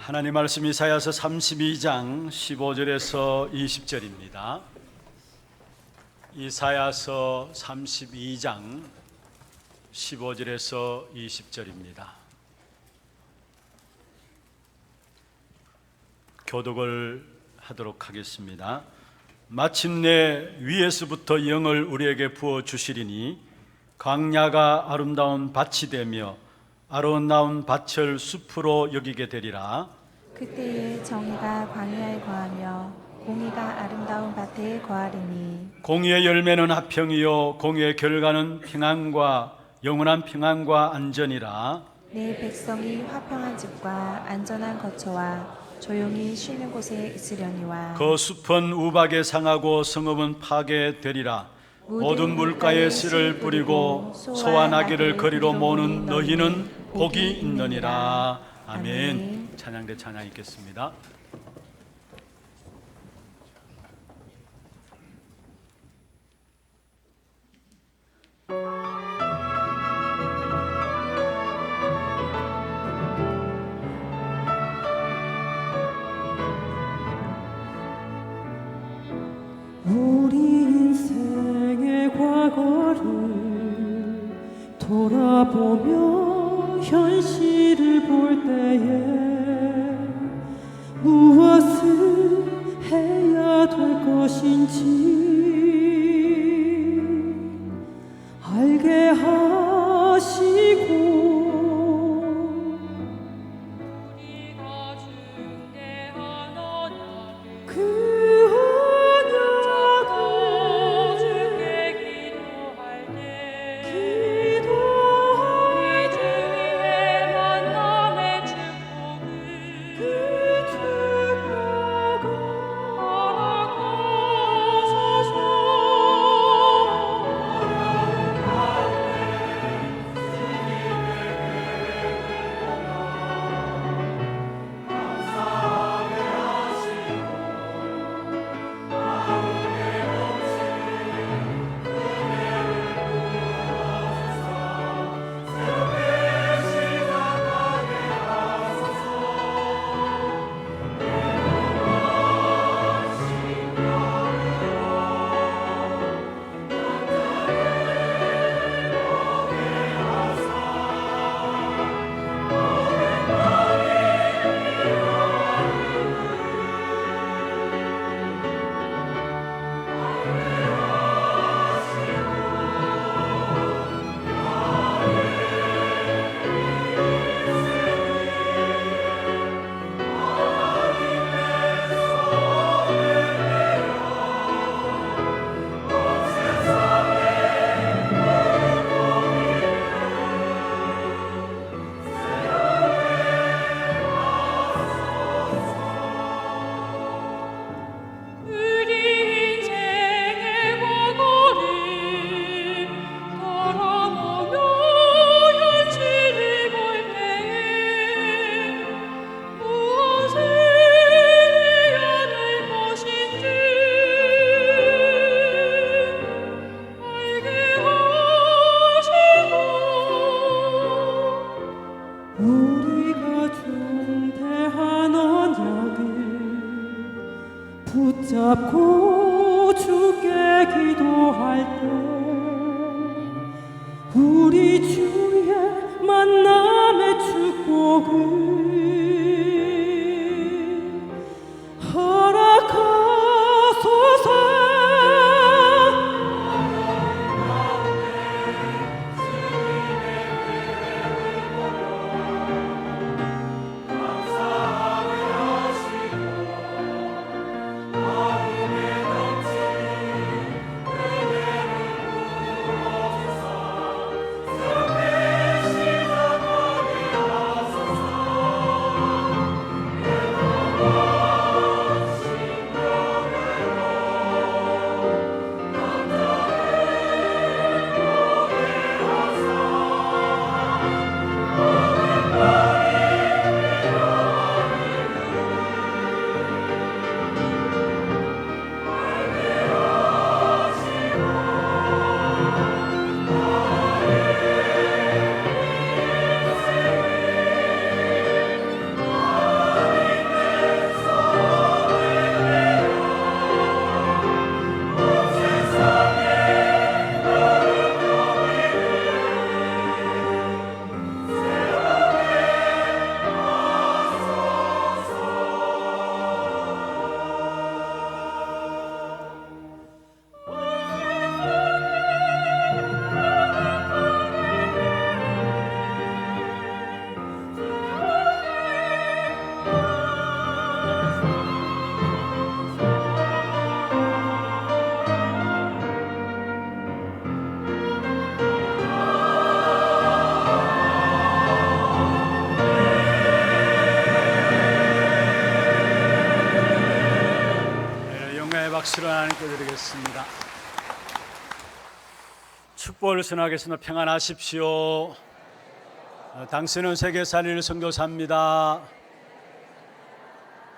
하나님 말씀 이사야서 32장 15절에서 20절입니다. 이사야서 32장 15절에서 20절입니다. 교독을 하도록 하겠습니다. 마침내 위에서부터 영을 우리에게 부어 주시리니 광야가 아름다운 밭이 되며 아름다운 밭을 숲으로 여기게 되리라. 그때에 정의가 광야에 거하며 공의가 아름다운 밭에 거하리니 공의의 열매는 화평이요 공의의 결과는 평안과 영원한 평안과 안전이라. 내 백성이 화평한 집과 안전한 거처와 조용히 쉬는 곳에 있으려니와 그 숲은 우박에 상하고 성읍은 파괴되리라. 모든 물가에 씨를 뿌리고 소와 나귀를 거리로 모는 너희는 복이 있느니라. 아멘. 찬양대 찬양 읽겠습니다. 우리 인생의 과거를 돌아보며 현실을 볼 때에 무엇을 해야 될 것인지 알게 하시고 우리가 중대한 언약을 그 언약을 주께 기도할 때 기도하리 우리 주 위에 만남의 축복을 그 축복을 우리 인생의 과거를 돌아보며 현실을 볼 때에 무엇을 해야 될 것인지 알게 하시고 우리가 중대한 언약을 붙잡고 주께 기도할 때 우리 주의 만남의 축복을 허락하소서. 박수를 하나님께 드리겠습니다. 축복을 전하겠습니다. 평안하십시오. 당신은 세계 살릴 선교사입니다.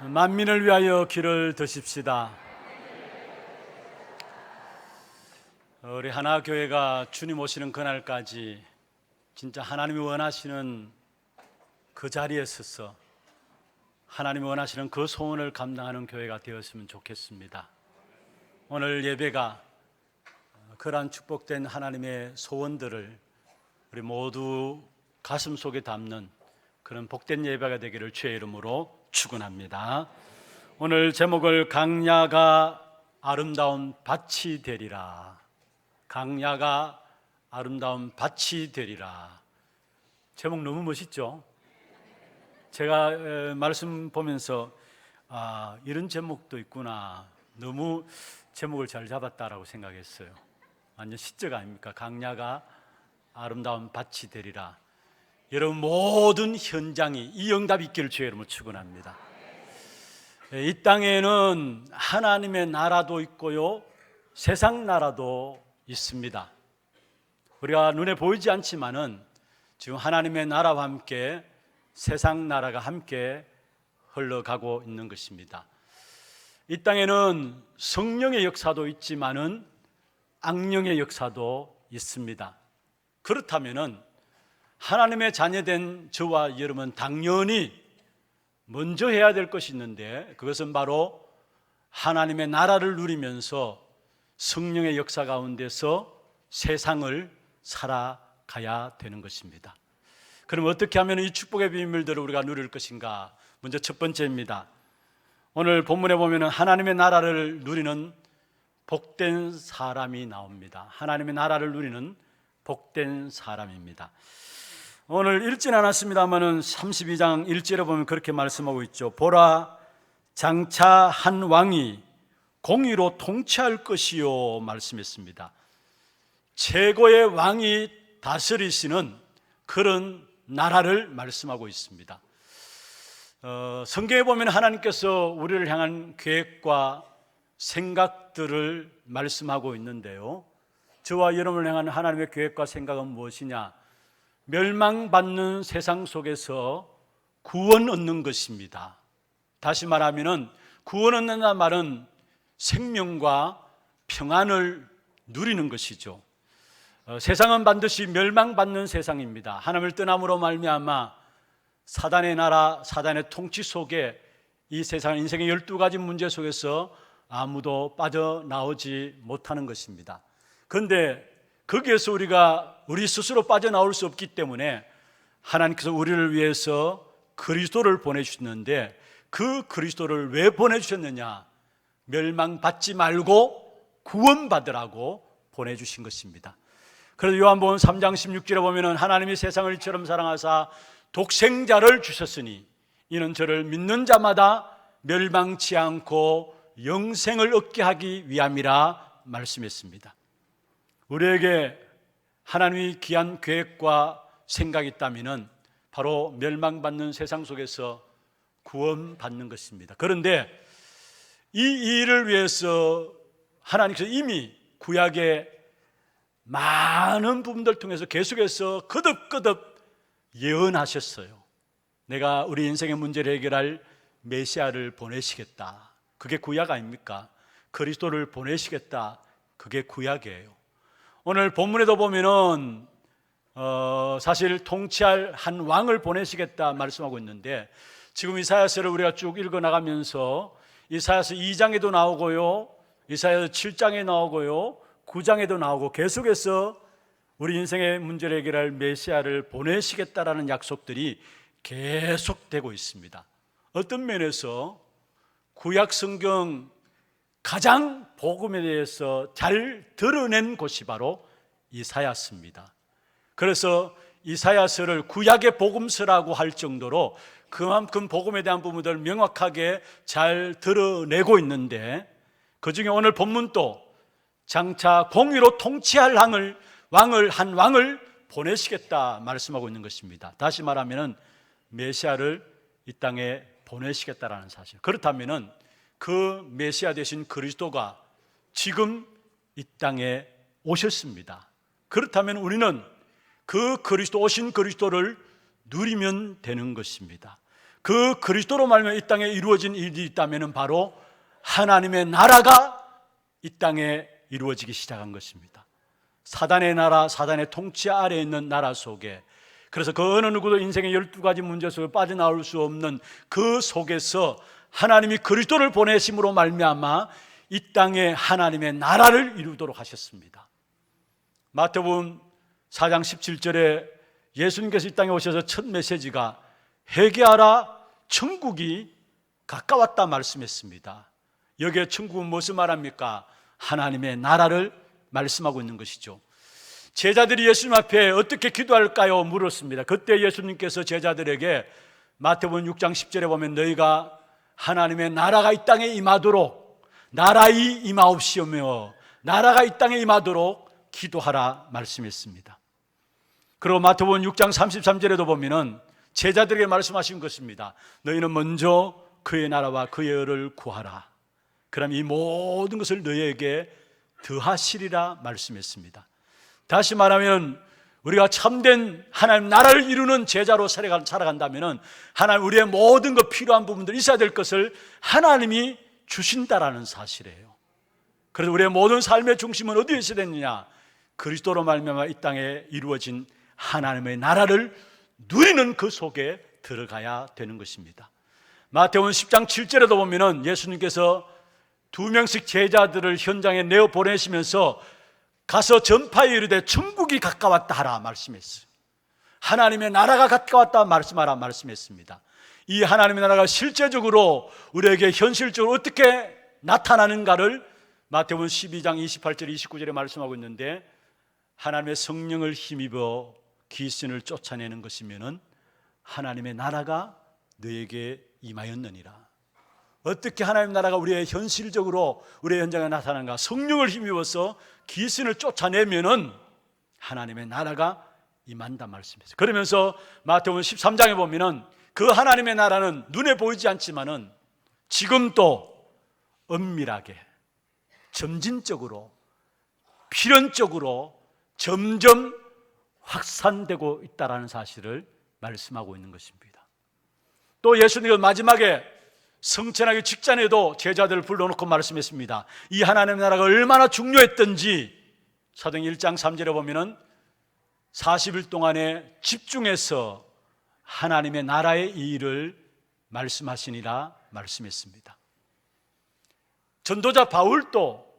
만민을 위하여 길을 드십시다. 우리 하나교회가 주님 오시는 그날까지 진짜 하나님이 원하시는 그 자리에 서서 하나님이 원하시는 그 소원을 감당하는 교회가 되었으면 좋겠습니다. 오늘 예배가 그러한 축복된 하나님의 소원들을 우리 모두 가슴 속에 담는 그런 복된 예배가 되기를 주의 이름으로 축원합니다. 오늘 제목을 강야가 아름다운 밭이 되리라. 강야가 아름다운 밭이 되리라. 제목 너무 멋있죠? 제가 말씀 보면서 이런 제목도 있구나. 너무 제목을 잘 잡았다라고 생각했어요. 완전 시적 아닙니까? 강야가 아름다운 밭이 되리라. 여러분 모든 현장이 이 응답이 있기를 주의 이름으로 축원합니다. 이 땅에는 하나님의 나라도 있고요, 세상 나라도 있습니다. 우리가 눈에 보이지 않지만은 지금 하나님의 나라와 함께 세상 나라가 함께 흘러가고 있는 것입니다. 이 땅에는 성령의 역사도 있지만은 악령의 역사도 있습니다. 그렇다면은 하나님의 자녀된 저와 여러분은 당연히 먼저 해야 될 것이 있는데, 그것은 바로 하나님의 나라를 누리면서 성령의 역사 가운데서 세상을 살아가야 되는 것입니다. 그럼 어떻게 하면 이 축복의 비밀들을 우리가 누릴 것인가? 먼저 첫 번째입니다. 오늘 본문에 보면 하나님의 나라를 누리는 복된 사람이 나옵니다. 하나님의 나라를 누리는 복된 사람입니다. 오늘 읽진 않았습니다만은 32장 1절에 보면 그렇게 말씀하고 있죠. 보라, 장차 한 왕이 공의로 통치할 것이요 말씀했습니다. 최고의 왕이 다스리시는 그런 나라를 말씀하고 있습니다. 성경에 보면 하나님께서 우리를 향한 계획과 생각들을 말씀하고 있는데요, 저와 여러분을 향한 하나님의 계획과 생각은 무엇이냐? 멸망받는 세상 속에서 구원 얻는 것입니다. 다시 말하면 구원 얻는다는 말은 생명과 평안을 누리는 것이죠. 세상은 반드시 멸망받는 세상입니다. 하나님을 떠남으로 말미암아 사단의 나라, 사단의 통치 속에 이 세상 인생의 12가지 문제 속에서 아무도 빠져나오지 못하는 것입니다. 그런데 거기에서 우리 스스로 빠져나올 수 없기 때문에 하나님께서 우리를 위해서 그리스도를 보내주셨는데, 그 그리스도를 왜 보내주셨느냐? 멸망받지 말고 구원받으라고 보내주신 것입니다. 그래서 요한복음 3장 16절에 보면 하나님이 세상을 이처럼 사랑하사 독생자를 주셨으니 이는 저를 믿는 자마다 멸망치 않고 영생을 얻게 하기 위함이라 말씀했습니다. 우리에게 하나님이 귀한 계획과 생각이 있다면 바로 멸망받는 세상 속에서 구원받는 것입니다. 그런데 이 일을 위해서 하나님께서 이미 구약의 많은 부분들 통해서 계속해서 거듭거듭 예언하셨어요. 내가 우리 인생의 문제를 해결할 메시아를 보내시겠다. 그게 구약 아닙니까? 그리스도를 보내시겠다. 그게 구약이에요. 오늘 본문에도 보면은 사실 통치할 한 왕을 보내시겠다 말씀하고 있는데, 지금 이사야서를 우리가 쭉 읽어 나가면서 이사야서 2장에도 나오고요, 이사야서 7장에 나오고요, 9장에도 나오고 계속해서 우리 인생의 문제를 해결할 메시아를 보내시겠다라는 약속들이 계속되고 있습니다. 어떤 면에서 구약 성경 가장 복음에 대해서 잘 드러낸 곳이 바로 이사야서입니다. 그래서 이사야서를 구약의 복음서라고 할 정도로 그만큼 복음에 대한 부분들을 명확하게 잘 드러내고 있는데, 그 중에 오늘 본문도 장차 공의로 통치할 한 왕을 보내시겠다 말씀하고 있는 것입니다. 다시 말하면 메시아를 이 땅에 보내시겠다라는 사실. 그렇다면 그 메시아 되신 그리스도가 지금 이 땅에 오셨습니다. 그렇다면 우리는 그 그리스도, 오신 그리스도를 누리면 되는 것입니다. 그 그리스도로 말미암아 이 땅에 이루어진 일이 있다면 바로 하나님의 나라가 이 땅에 이루어지기 시작한 것입니다. 사단의 나라, 사단의 통치 아래에 있는 나라 속에, 그래서 그 어느 누구도 인생의 12가지 문제 속에 빠져나올 수 없는 그 속에서 하나님이 그리스도를 보내심으로 말미암아 이 땅에 하나님의 나라를 이루도록 하셨습니다. 마태복음 4장 17절에 예수님께서 이 땅에 오셔서 첫 메시지가 회개하라, 천국이 가까웠다 말씀했습니다. 여기에 천국은 무엇을 말합니까? 하나님의 나라를 말씀하고 있는 것이죠. 제자들이 예수님 앞에 어떻게 기도할까요? 물었습니다. 그때 예수님께서 제자들에게 마태복음 6장 10절에 보면 너희가 하나님의 나라가 이 땅에 임하도록 나라이 임하옵시오며 나라가 이 땅에 임하도록 기도하라 말씀했습니다. 그리고 마태복음 6장 33절에도 보면은 제자들에게 말씀하신 것입니다. 너희는 먼저 그의 나라와 그의 의를 구하라. 그럼 이 모든 것을 너희에게 더하시리라 말씀했습니다. 다시 말하면 우리가 참된 하나님 나라를 이루는 제자로 살아간다면 하나님 우리의 모든 것 필요한 부분들 있어야 될 것을 하나님이 주신다라는 사실이에요. 그래서 우리의 모든 삶의 중심은 어디에 있어야 되느냐? 그리스도로 말미암아 이 땅에 이루어진 하나님의 나라를 누리는 그 속에 들어가야 되는 것입니다. 마태복음 10장 7절에도 보면은 예수님께서 2명씩 제자들을 현장에 내어 보내시면서 가서 전파에 이르되 천국이 가까웠다 하라 말씀했어요. 하나님의 나라가 가까웠다 말씀하라 말씀했습니다. 이 하나님의 나라가 실제적으로 우리에게 현실적으로 어떻게 나타나는가를 마태복음 12장 28절 29절에 말씀하고 있는데, 하나님의 성령을 힘입어 귀신을 쫓아내는 것이면은 하나님의 나라가 너에게 임하였느니라. 어떻게 하나님의 나라가 우리의 현실적으로 우리의 현장에 나타나는가? 성령을 힘입어서 귀신을 쫓아내면은 하나님의 나라가 임한다 말씀이죠. 그러면서 마태복음 13장에 보면은 그 하나님의 나라는 눈에 보이지 않지만은 지금도 은밀하게 점진적으로 필연적으로 점점 확산되고 있다라는 사실을 말씀하고 있는 것입니다. 또 예수님은 마지막에 성천하기 직전에도 제자들을 불러놓고 말씀했습니다. 이 하나님의 나라가 얼마나 중요했던지 사도행 1장 3절에 보면은 40일 동안에 집중해서 하나님의 나라의 이 일을 말씀하시니라 말씀했습니다. 전도자 바울도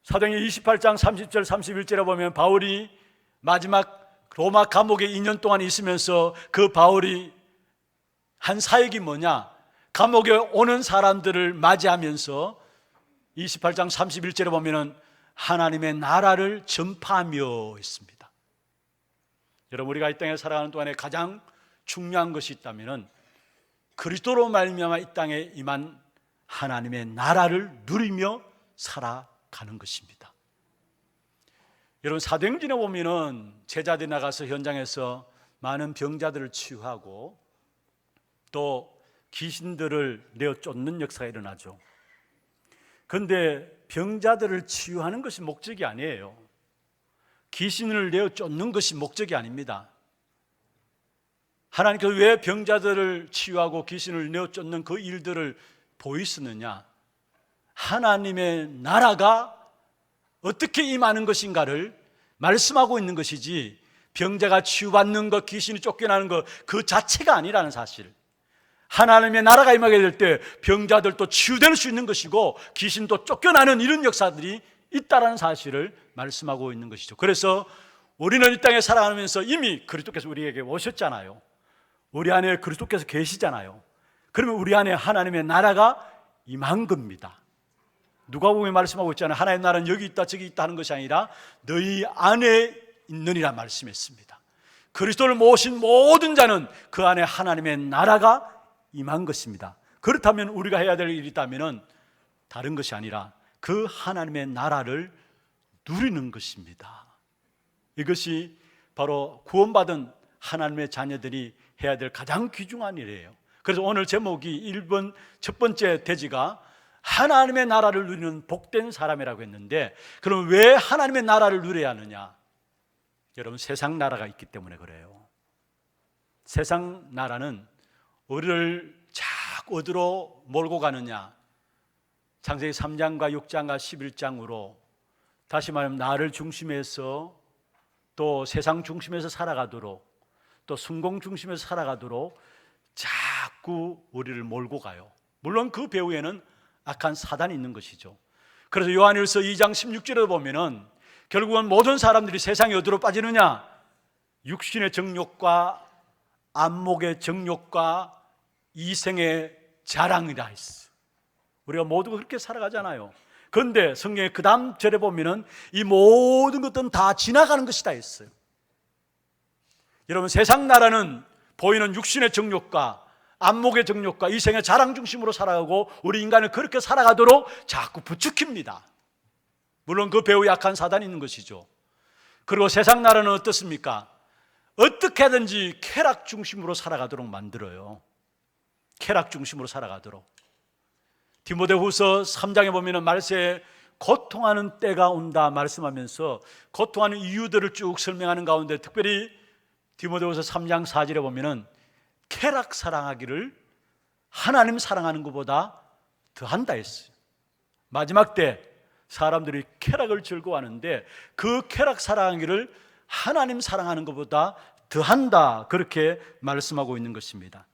사도행 28장 30절 31절에 보면 바울이 마지막 로마 감옥에 2년 동안 있으면서 그 바울이 한 사역이 뭐냐? 감옥에 오는 사람들을 맞이하면서 28장 31절에 보면은 하나님의 나라를 전파하며 있습니다. 여러분, 우리가 이 땅에 살아가는 동안에 가장 중요한 것이 있다면은 그리스도로 말미암아 이 땅에 임한 하나님의 나라를 누리며 살아가는 것입니다. 여러분, 사도행전에 보면은 제자들이 나가서 현장에서 많은 병자들을 치유하고 또 귀신들을 내어 쫓는 역사가 일어나죠. 그런데 병자들을 치유하는 것이 목적이 아니에요. 귀신을 내어 쫓는 것이 목적이 아닙니다. 하나님께서 왜 병자들을 치유하고 귀신을 내어 쫓는 그 일들을 보이시느냐? 하나님의 나라가 어떻게 임하는 것인가를 말씀하고 있는 것이지, 병자가 치유받는 것, 귀신이 쫓겨나는 것 그 자체가 아니라는 사실. 하나님의 나라가 임하게 될 때 병자들도 치유될 수 있는 것이고 귀신도 쫓겨나는 이런 역사들이 있다라는 사실을 말씀하고 있는 것이죠. 그래서 우리는 이 땅에 살아가면서 이미 그리스도께서 우리에게 오셨잖아요. 우리 안에 그리스도께서 계시잖아요. 그러면 우리 안에 하나님의 나라가 임한 겁니다. 누가복음에 말씀하고 있잖아요. 하나님의 나라는 여기 있다 저기 있다 하는 것이 아니라 너희 안에 있느니라 말씀했습니다. 그리스도를 모신 모든 자는 그 안에 하나님의 나라가 임한 것입니다. 그렇다면 우리가 해야 될 일이 있다면 다른 것이 아니라 그 하나님의 나라를 누리는 것입니다. 이것이 바로 구원받은 하나님의 자녀들이 해야 될 가장 귀중한 일이에요. 그래서 오늘 제목이 1번 첫 번째 대지가 하나님의 나라를 누리는 복된 사람이라고 했는데, 그럼 왜 하나님의 나라를 누려야 하느냐? 여러분, 세상 나라가 있기 때문에 그래요. 세상 나라는 우리를 자꾸 어디로 몰고 가느냐? 창세기 3장과 6장과 11장으로 다시 말하면 나를 중심에서 또 세상 중심에서 살아가도록, 또 순공 중심에서 살아가도록 자꾸 우리를 몰고 가요. 물론 그 배후에는 악한 사단이 있는 것이죠. 그래서 요한일서 2장 16절에 보면은 결국은 모든 사람들이 세상에 어디로 빠지느냐? 육신의 정욕과 안목의 정욕과 이생의 자랑이라 했어. 우리가 모두 그렇게 살아가잖아요. 그런데 성경의 그 다음 절에 보면은 이 모든 것들은 다 지나가는 것이다 했어요. 여러분, 세상 나라는 보이는 육신의 정욕과 안목의 정욕과 이생의 자랑 중심으로 살아가고 우리 인간을 그렇게 살아가도록 자꾸 부추깁니다. 물론 그 배후에 약한 사단이 있는 것이죠. 그리고 세상 나라는 어떻습니까? 어떻게든지 쾌락 중심으로 살아가도록 만들어요. 쾌락 중심으로 살아가도록. 디모데후서 3장에 보면 말세에 고통하는 때가 온다 말씀하면서 고통하는 이유들을 쭉 설명하는 가운데 특별히 디모데후서 3장 4절에 보면 쾌락 사랑하기를 하나님 사랑하는 것보다 더한다 했어요. 마지막 때 사람들이 쾌락을 즐거워하는데 그 쾌락 사랑하기를 하나님 사랑하는 것보다 더한다, 그렇게 말씀하고 있는 것입니다.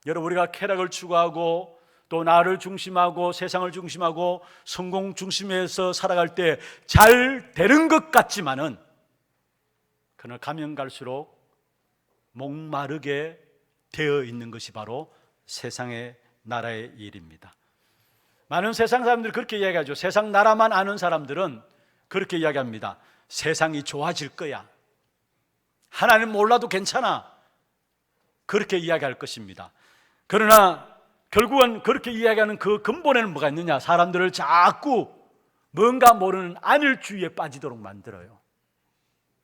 여러분, 우리가 쾌락을 추구하고 또 나를 중심하고 세상을 중심하고 성공 중심에서 살아갈 때 잘 되는 것 같지만은 그러나 가면 갈수록 목마르게 되어 있는 것이 바로 세상의 나라의 일입니다. 많은 세상 사람들이 그렇게 이야기하죠. 세상 나라만 아는 사람들은 그렇게 이야기합니다. 세상이 좋아질 거야, 하나님 몰라도 괜찮아, 그렇게 이야기할 것입니다. 그러나 결국은 그렇게 이야기하는 그 근본에는 뭐가 있느냐? 사람들을 자꾸 뭔가 모르는 안일주의에 빠지도록 만들어요.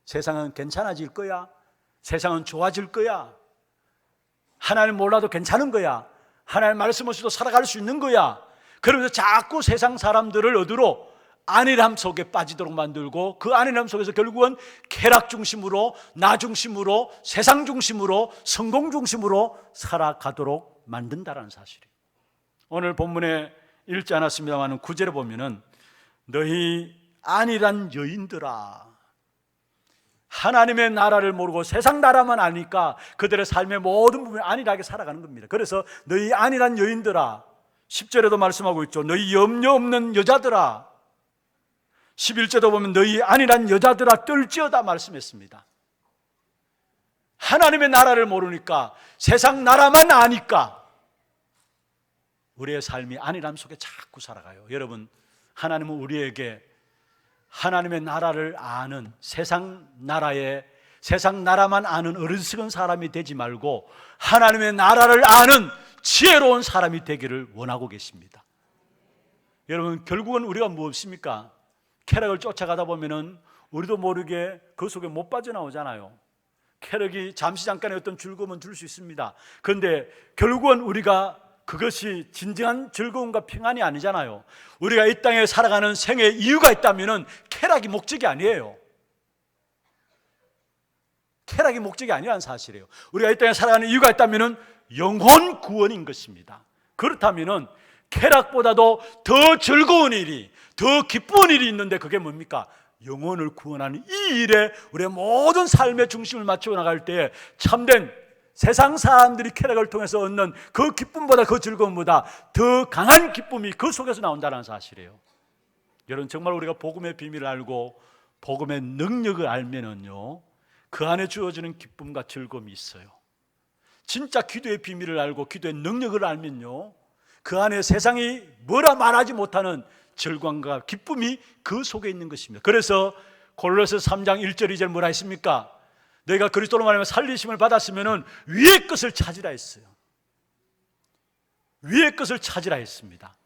세상은 괜찮아질 거야, 세상은 좋아질 거야, 하나님 몰라도 괜찮은 거야, 하나님 말씀 없이도 살아갈 수 있는 거야. 그러면서 자꾸 세상 사람들을 어디로? 안일함 속에 빠지도록 만들고 그 안일함 속에서 결국은 쾌락 중심으로, 나 중심으로, 세상 중심으로, 성공 중심으로 살아가도록 만든다는 사실이에요. 오늘 본문에 읽지 않았습니다만 9절에 보면은 너희 안일한 여인들아, 하나님의 나라를 모르고 세상 나라만 아니까 그들의 삶의 모든 부분에 안일하게 살아가는 겁니다. 그래서 너희 안일한 여인들아, 10절에도 말씀하고 있죠. 너희 염려 없는 여자들아, 11절도 보면 너희 안일한 여자들아 떨지어다 말씀했습니다. 하나님의 나라를 모르니까, 세상 나라만 아니까 우리의 삶이 안일함 속에 자꾸 살아가요. 여러분, 하나님은 우리에게 하나님의 나라를 아는 세상 나라만 아는 어리석은 사람이 되지 말고 하나님의 나라를 아는 지혜로운 사람이 되기를 원하고 계십니다. 여러분, 결국은 우리가 무엇입니까? 쾌락을 쫓아가다 보면은 우리도 모르게 그 속에 못 빠져나오잖아요. 쾌락이 잠시 잠깐의 어떤 즐거움은 줄 수 있습니다. 그런데 결국은 우리가 그것이 진정한 즐거움과 평안이 아니잖아요. 우리가 이 땅에 살아가는 생의 이유가 있다면은 쾌락이 목적이 아니에요. 쾌락이 목적이 아니라는 사실이에요. 우리가 이 땅에 살아가는 이유가 있다면은 영혼 구원인 것입니다. 그렇다면은 쾌락보다도 더 즐거운 일이, 더 기쁜 일이 있는데 그게 뭡니까? 영혼을 구원하는 이 일에 우리의 모든 삶의 중심을 맞추어 나갈 때 참된 세상 사람들이 쾌락을 통해서 얻는 그 기쁨보다, 그 즐거움보다 더 강한 기쁨이 그 속에서 나온다는 사실이에요. 여러분, 정말 우리가 복음의 비밀을 알고 복음의 능력을 알면은요, 그 안에 주어지는 기쁨과 즐거움이 있어요. 진짜 기도의 비밀을 알고 기도의 능력을 알면요, 그 안에 세상이 뭐라 말하지 못하는 즐거움과 기쁨이 그 속에 있는 것입니다. 그래서 골로새 3장 1절 2절 뭐라 했습니까? 너희가 그리스도로 말하면 살리심을 받았으면 위의 것을 찾으라 했어요. 위의 것을 찾으라 했습니다.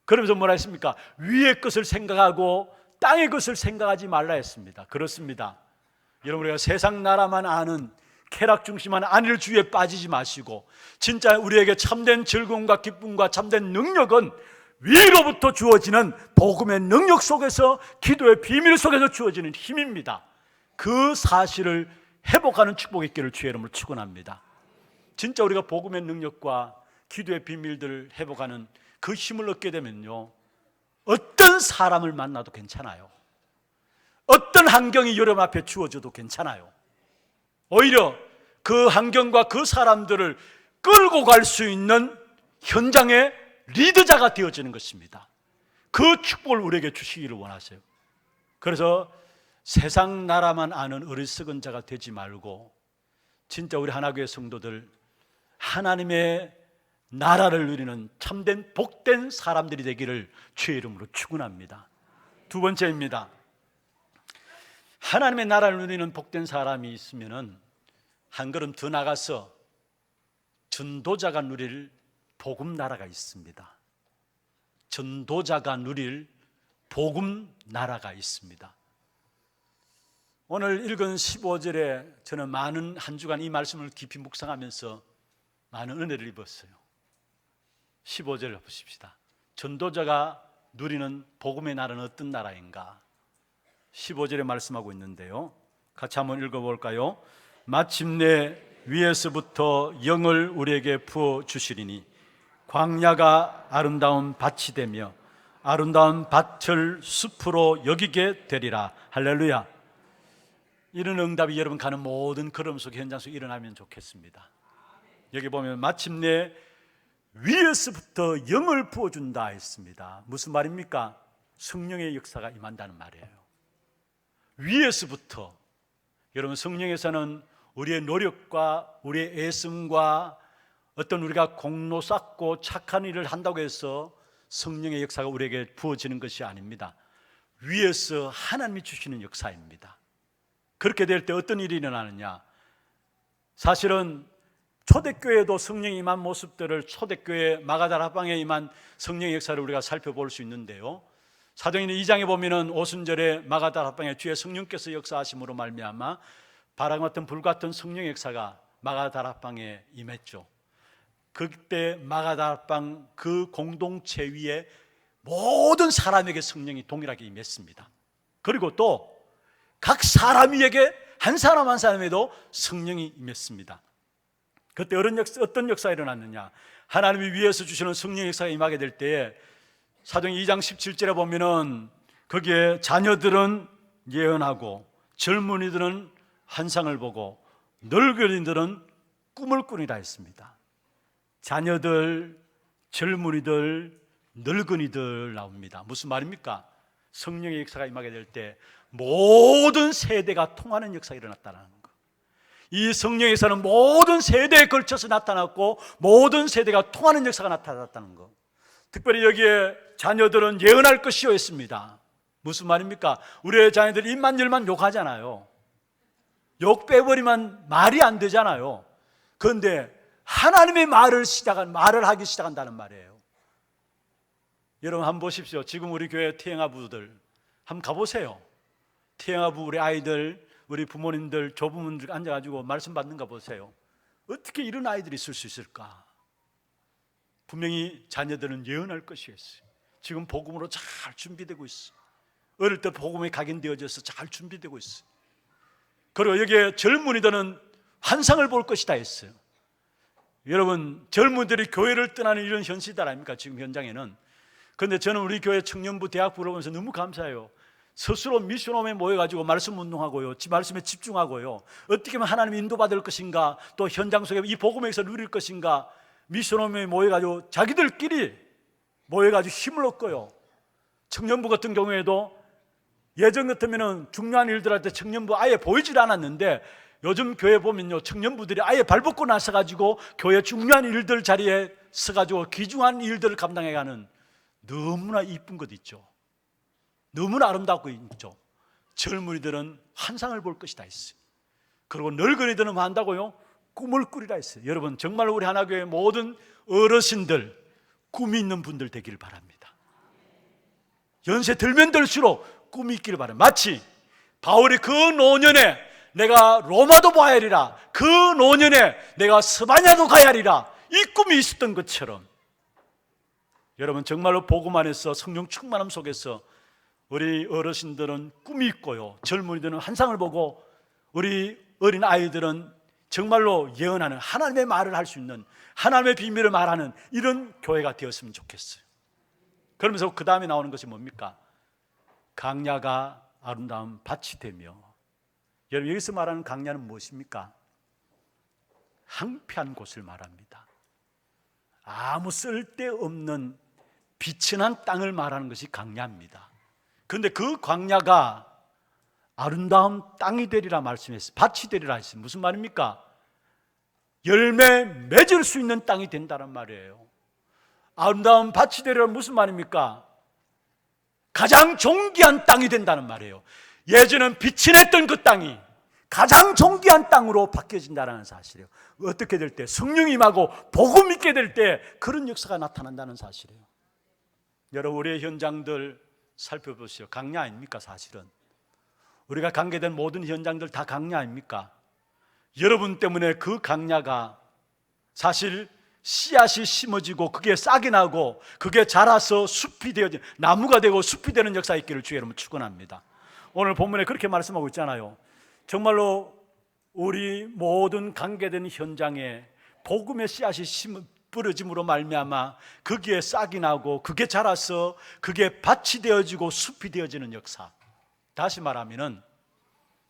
그러면서 뭐라 했습니까? 위의 것을 생각하고 땅의 것을 생각하지 말라 했습니다. 그렇습니다. 여러분, 우리가 세상 나라만 아는 쾌락 중심한 안일주의에 빠지지 마시고 진짜 우리에게 참된 즐거움과 기쁨과 참된 능력은 위로부터 주어지는 복음의 능력 속에서, 기도의 비밀 속에서 주어지는 힘입니다. 그 사실을 회복하는 축복의 길을 주의 이름으로 축원합니다. 진짜 우리가 복음의 능력과 기도의 비밀들을 회복하는 그 힘을 얻게 되면요, 어떤 사람을 만나도 괜찮아요. 어떤 환경이 여러분 앞에 주어져도 괜찮아요. 오히려 그 환경과 그 사람들을 끌고 갈 수 있는 현장의 리더자가 되어지는 것입니다. 그 축복을 우리에게 주시기를 원하세요. 그래서 세상 나라만 아는 어리석은 자가 되지 말고 진짜 우리 하나교회 성도들 하나님의 나라를 누리는 참된 복된 사람들이 되기를 주의 이름으로 축원합니다. 두 번째입니다. 하나님의 나라를 누리는 복된 사람이 있으면은 한 걸음 더 나가서 전도자가 누릴 복음 나라가 있습니다. 전도자가 누릴 복음 나라가 있습니다. 오늘 읽은 15절에 저는 많은 한 주간 이 말씀을 깊이 묵상하면서 많은 은혜를 입었어요. 15절을 보십시다. 전도자가 누리는 복음의 나라는 어떤 나라인가? 15절에 말씀하고 있는데요, 같이 한번 읽어볼까요? 마침내 위에서부터 영을 우리에게 부어주시리니 광야가 아름다운 밭이 되며 아름다운 밭을 숲으로 여기게 되리라. 할렐루야. 이런 응답이 여러분 가는 모든 걸음 속 현장 속에 일어나면 좋겠습니다. 여기 보면 마침내 위에서부터 영을 부어준다 했습니다. 무슨 말입니까? 성령의 역사가 임한다는 말이에요. 위에서부터. 여러분, 성령에서는 우리의 노력과 우리의 애씀과 어떤 우리가 공로 쌓고 착한 일을 한다고 해서 성령의 역사가 우리에게 부어지는 것이 아닙니다. 위에서 하나님이 주시는 역사입니다. 그렇게 될 때 어떤 일이 일어나느냐? 사실은 초대교회도 성령이 임한 모습들을, 초대교회 마가다라 합방에 임한 성령의 역사를 우리가 살펴볼 수 있는데요, 사도행전 2장에 보면은 오순절에 마가다라 합방에 주의 성령께서 역사하심으로 말미암아 바람 같은 불 같은 성령의 역사가 마가다라 합방에 임했죠. 그때 마가다라 합방 그 공동체 위에 모든 사람에게 성령이 동일하게 임했습니다. 그리고 또 각 사람 위에게 한 사람 한 사람에도 성령이 임했습니다. 그때 어떤 역사가 일어났느냐? 하나님이 위에서 주시는 성령의 역사가 임하게 될 때에 사도행전 2장 17절에 보면은 거기에 자녀들은 예언하고 젊은이들은 환상을 보고 늙은이들은 꿈을 꾸리라 했습니다. 자녀들, 젊은이들, 늙은이들 나옵니다. 무슨 말입니까? 성령의 역사가 임하게 될 때 모든 세대가 통하는 역사가 일어났다는 거. 이 성령의 역사는 모든 세대에 걸쳐서 나타났고 모든 세대가 통하는 역사가 나타났다는 거. 특별히 여기에 자녀들은 예언할 것이요 했습니다. 무슨 말입니까? 우리의 자녀들이 입만 열만 욕하잖아요. 욕 빼버리면 말이 안 되잖아요. 그런데 하나님의 말을 하기 시작한다는 말이에요. 여러분 한번 보십시오. 지금 우리 교회 태영아부들 한번 가보세요. 태영아부 우리 아이들, 우리 부모님들, 조부모님들 앉아가지고 말씀 받는 거 보세요. 어떻게 이런 아이들이 있을 수 있을까? 분명히 자녀들은 예언할 것이었어요. 지금 복음으로 잘 준비되고 있어. 어릴 때 복음에 각인되어져서 잘 준비되고 있어. 그리고 여기에 젊은이들은 환상을 볼 것이다 했어요. 여러분, 젊은이들이 교회를 떠나는 이런 현실들 아닙니까? 지금 현장에는. 그런데 저는 우리 교회 청년부 대학부를 보면서 너무 감사해요. 스스로 미션홈에 모여가지고 말씀 운동하고요, 말씀에 집중하고요, 어떻게 하면 하나님 인도받을 것인가, 또 현장 속에 이 복음에서 누릴 것인가, 미션홈에 모여가지고 자기들끼리 모여가지고 힘을 얻고요. 청년부 같은 경우에도 예전 같으면 중요한 일들 할 때 청년부 아예 보이질 않았는데 요즘 교회 보면요, 청년부들이 아예 발벗고 나서가지고 교회 중요한 일들 자리에 서가지고 귀중한 일들을 감당해가는 너무나 이쁜 것 있죠. 너무나 아름답고 있죠. 젊은이들은 환상을 볼 것이다 했어요. 그리고 늙은이들은 뭐 한다고요? 꿈을 꾸리라 했어요. 여러분, 정말 우리 하나교회 모든 어르신들 꿈이 있는 분들 되기를 바랍니다. 연세 들면 들수록 꿈이 있기를 바랍니다. 마치 바울이 그 노년에 내가 로마도 봐야 하리라, 그 노년에 내가 스바냐도 가야 하리라, 이 꿈이 있었던 것처럼 여러분 정말로 복음 안에서 성령 충만함 속에서 우리 어르신들은 꿈이 있고요, 젊은이들은 환상을 보고, 우리 어린 아이들은 정말로 예언하는, 하나님의 말을 할 수 있는, 하나님의 비밀을 말하는 이런 교회가 되었으면 좋겠어요. 그러면서 그 다음에 나오는 것이 뭡니까? 강야가 아름다운 밭이 되며. 여러분 여기서 말하는 강야는 무엇입니까? 황폐한 곳을 말합니다. 아무 쓸데없는 비천한 땅을 말하는 것이 강야입니다. 그런데 그 광야가 아름다운 땅이 되리라 말씀했어요. 밭이 되리라 했어요. 무슨 말입니까? 열매 맺을 수 있는 땅이 된다는 말이에요. 아름다운 밭이 되리라 무슨 말입니까? 가장 존귀한 땅이 된다는 말이에요. 예전엔 비천했던 그 땅이 가장 존귀한 땅으로 바뀌어진다는 사실이에요. 어떻게 될 때? 성령이 임하고 복음 있게 될 때 그런 역사가 나타난다는 사실이에요. 여러분 우리의 현장들 살펴보시오. 강야 아닙니까? 사실은 우리가 관계된 모든 현장들 다 강야 아닙니까? 여러분 때문에 그 강야가 사실 씨앗이 심어지고 그게 싹이 나고 그게 자라서 숲이 되어진, 나무가 되고 숲이 되는 역사 있기를 주의 이름으로 축원합니다. 오늘 본문에 그렇게 말씀하고 있잖아요. 정말로 우리 모든 관계된 현장에 복음의 씨앗이 뿌려짐으로 말미암아 거기에 싹이 나고 그게 자라서 그게 밭이 되어지고 숲이 되어지는 역사. 다시 말하면은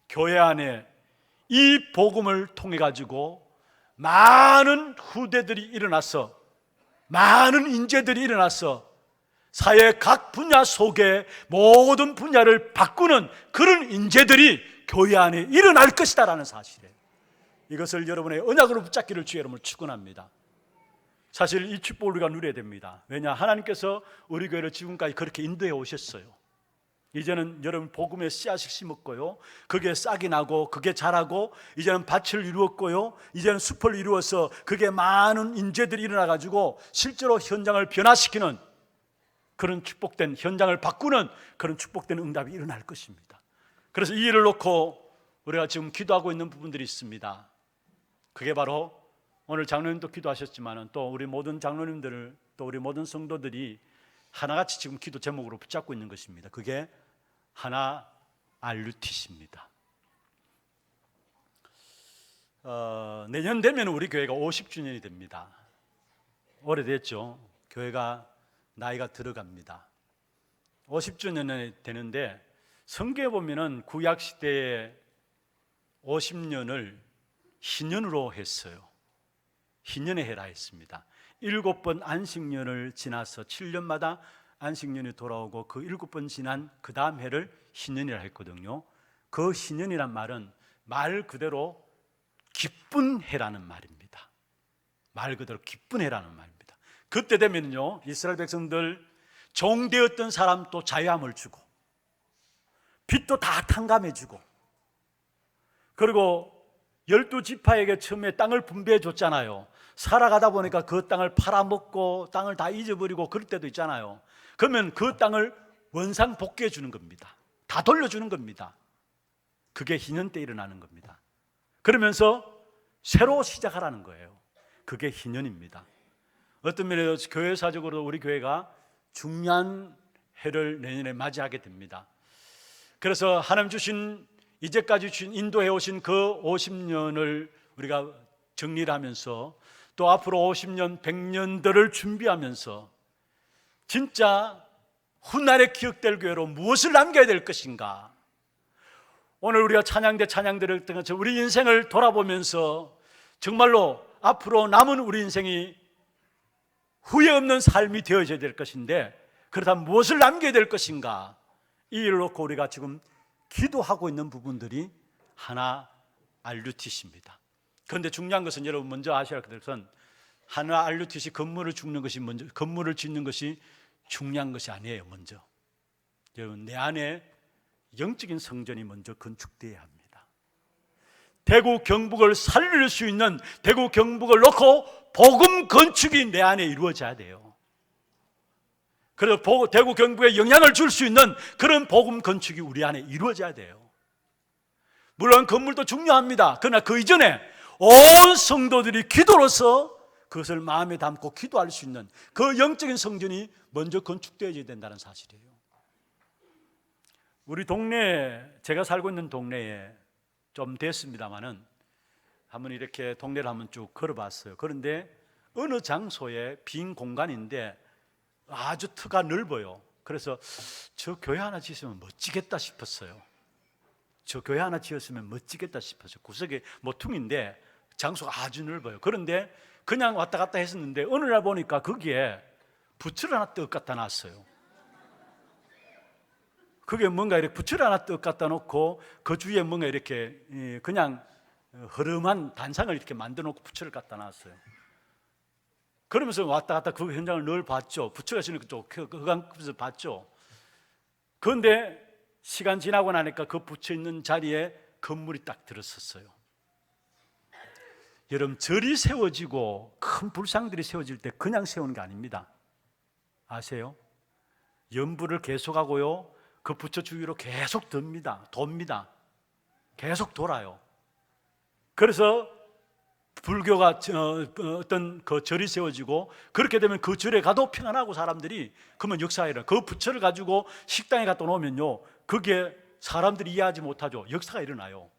교회 안에 이 복음을 통해 가지고 많은 후대들이 일어나서, 많은 인재들이 일어나서 사회 각 분야 속에 모든 분야를 바꾸는 그런 인재들이 교회 안에 일어날 것이다라는 사실이에요. 이것을 여러분의 언약으로 붙잡기를 주의 이름으로 축원합니다. 사실 이 축복을 우리가 누려야 됩니다. 왜냐? 하나님께서 우리 교회를 지금까지 그렇게 인도해 오셨어요. 이제는 여러분 복음의 씨앗을 심었고요, 그게 싹이 나고 그게 자라고 이제는 밭을 이루었고요, 이제는 숲을 이루어서 그게 많은 인재들이 일어나 가지고 실제로 현장을 변화시키는 그런 축복된, 현장을 바꾸는 그런 축복된 응답이 일어날 것입니다. 그래서 이 일을 놓고 우리가 지금 기도하고 있는 부분들이 있습니다. 그게 바로 오늘 장로님도 기도하셨지만 또 우리 모든 장로님들, 또 우리 모든 성도들이 하나같이 지금 기도 제목으로 붙잡고 있는 것입니다. 그게 하나 RUTC입니다. 내년 되면 우리 교회가 50주년이 됩니다. 오래됐죠. 교회가 나이가 들어갑니다. 50주년이 되는데 성경에 보면은 구약 시대에 50년을 희년으로 했어요. 희년의 해라 했습니다. 7번 안식년을 지나서 7년마다 안식년이 돌아오고 그 7번 지난 그 다음 해를 희년이라 했거든요. 그 희년이란 말은 말 그대로 기쁜 해라는 말입니다. 말 그대로 기쁜 해라는 말입니다. 그때 되면요, 이스라엘 백성들 종되었던 사람도 자유함을 주고 빚도 다 탕감해 주고, 그리고 12지파에게 처음에 땅을 분배해 줬잖아요. 살아가다 보니까 그 땅을 팔아먹고 땅을 다 잊어버리고 그럴 때도 있잖아요. 그러면 그 땅을 원상 복귀해 주는 겁니다. 다 돌려주는 겁니다. 그게 희년 때 일어나는 겁니다. 그러면서 새로 시작하라는 거예요. 그게 희년입니다. 어떤 면에서 교회사적으로 우리 교회가 중요한 해를 내년에 맞이하게 됩니다. 그래서 하나님 주신, 이제까지 주신, 인도해 오신 그 50년을 우리가 정리를 하면서 또 앞으로 50년, 100년들을 준비하면서 진짜 훗날에 기억될 교회로 무엇을 남겨야 될 것인가. 오늘 우리가 찬양대를 했던 것처럼 우리 인생을 돌아보면서 정말로 앞으로 남은 우리 인생이 후회 없는 삶이 되어져야 될 것인데, 그렇다면 무엇을 남겨야 될 것인가. 이 일을 놓고 우리가 지금 기도하고 있는 부분들이 하나 RUTC입니다. 그런데 중요한 것은 여러분 먼저 아셔야 할 것은 하나 RUTC 건물을 짓는 것이 먼저, 건물을 짓는 것이 중요한 것이 아니에요. 먼저 여러분, 내 안에 영적인 성전이 먼저 건축되어야 합니다. 대구 경북을 살릴 수 있는, 대구 경북을 놓고 복음 건축이 내 안에 이루어져야 돼요. 그래서 대구 경북에 영향을 줄 수 있는 그런 복음 건축이 우리 안에 이루어져야 돼요. 물론 건물도 중요합니다. 그러나 그 이전에 온 성도들이 기도로서 그것을 마음에 담고 기도할 수 있는 그 영적인 성전이 먼저 건축되어야 된다는 사실이에요. 우리 동네에, 제가 살고 있는 동네에 좀 됐습니다마는 한번 이렇게 동네를 한번 쭉 걸어봤어요. 그런데 어느 장소에 빈 공간인데 아주 터가 넓어요. 그래서 저 교회 하나 지으면 멋지겠다 싶었어요. 저 교회 하나 지었으면 멋지겠다 싶었어요. 구석에 모퉁인데 장소가 아주 넓어요. 그런데 그냥 왔다 갔다 했었는데 어느 날 보니까 거기에 부츠를 하나 떡 갖다 놨어요. 그게 뭔가 이렇게 부츠를 하나 떡 갖다 놓고 그 주위에 뭔가 이렇게 그냥 허름한 단상을 이렇게 만들어 놓고 부츠를 갖다 놨어요. 그러면서 왔다 갔다 그 현장을 늘 봤죠. 부츠가 지는 쪽 그에서 봤죠. 그런데 시간 지나고 나니까 그 부츠 있는 자리에 건물이 딱 들었었어요. 여러분, 절이 세워지고 큰 불상들이 세워질 때 그냥 세우는 게 아닙니다. 아세요? 연부를 계속하고요, 그 부처 주위로 계속 돕니다. 계속 돌아요. 그래서 불교가 어떤 그 절이 세워지고 그렇게 되면 그 절에 가도 평안하고 사람들이, 그러면 역사가 일어나요. 그 부처를 가지고 식당에 갖다 놓으면요, 그게 사람들이 이해하지 못하죠. 역사가 일어나요.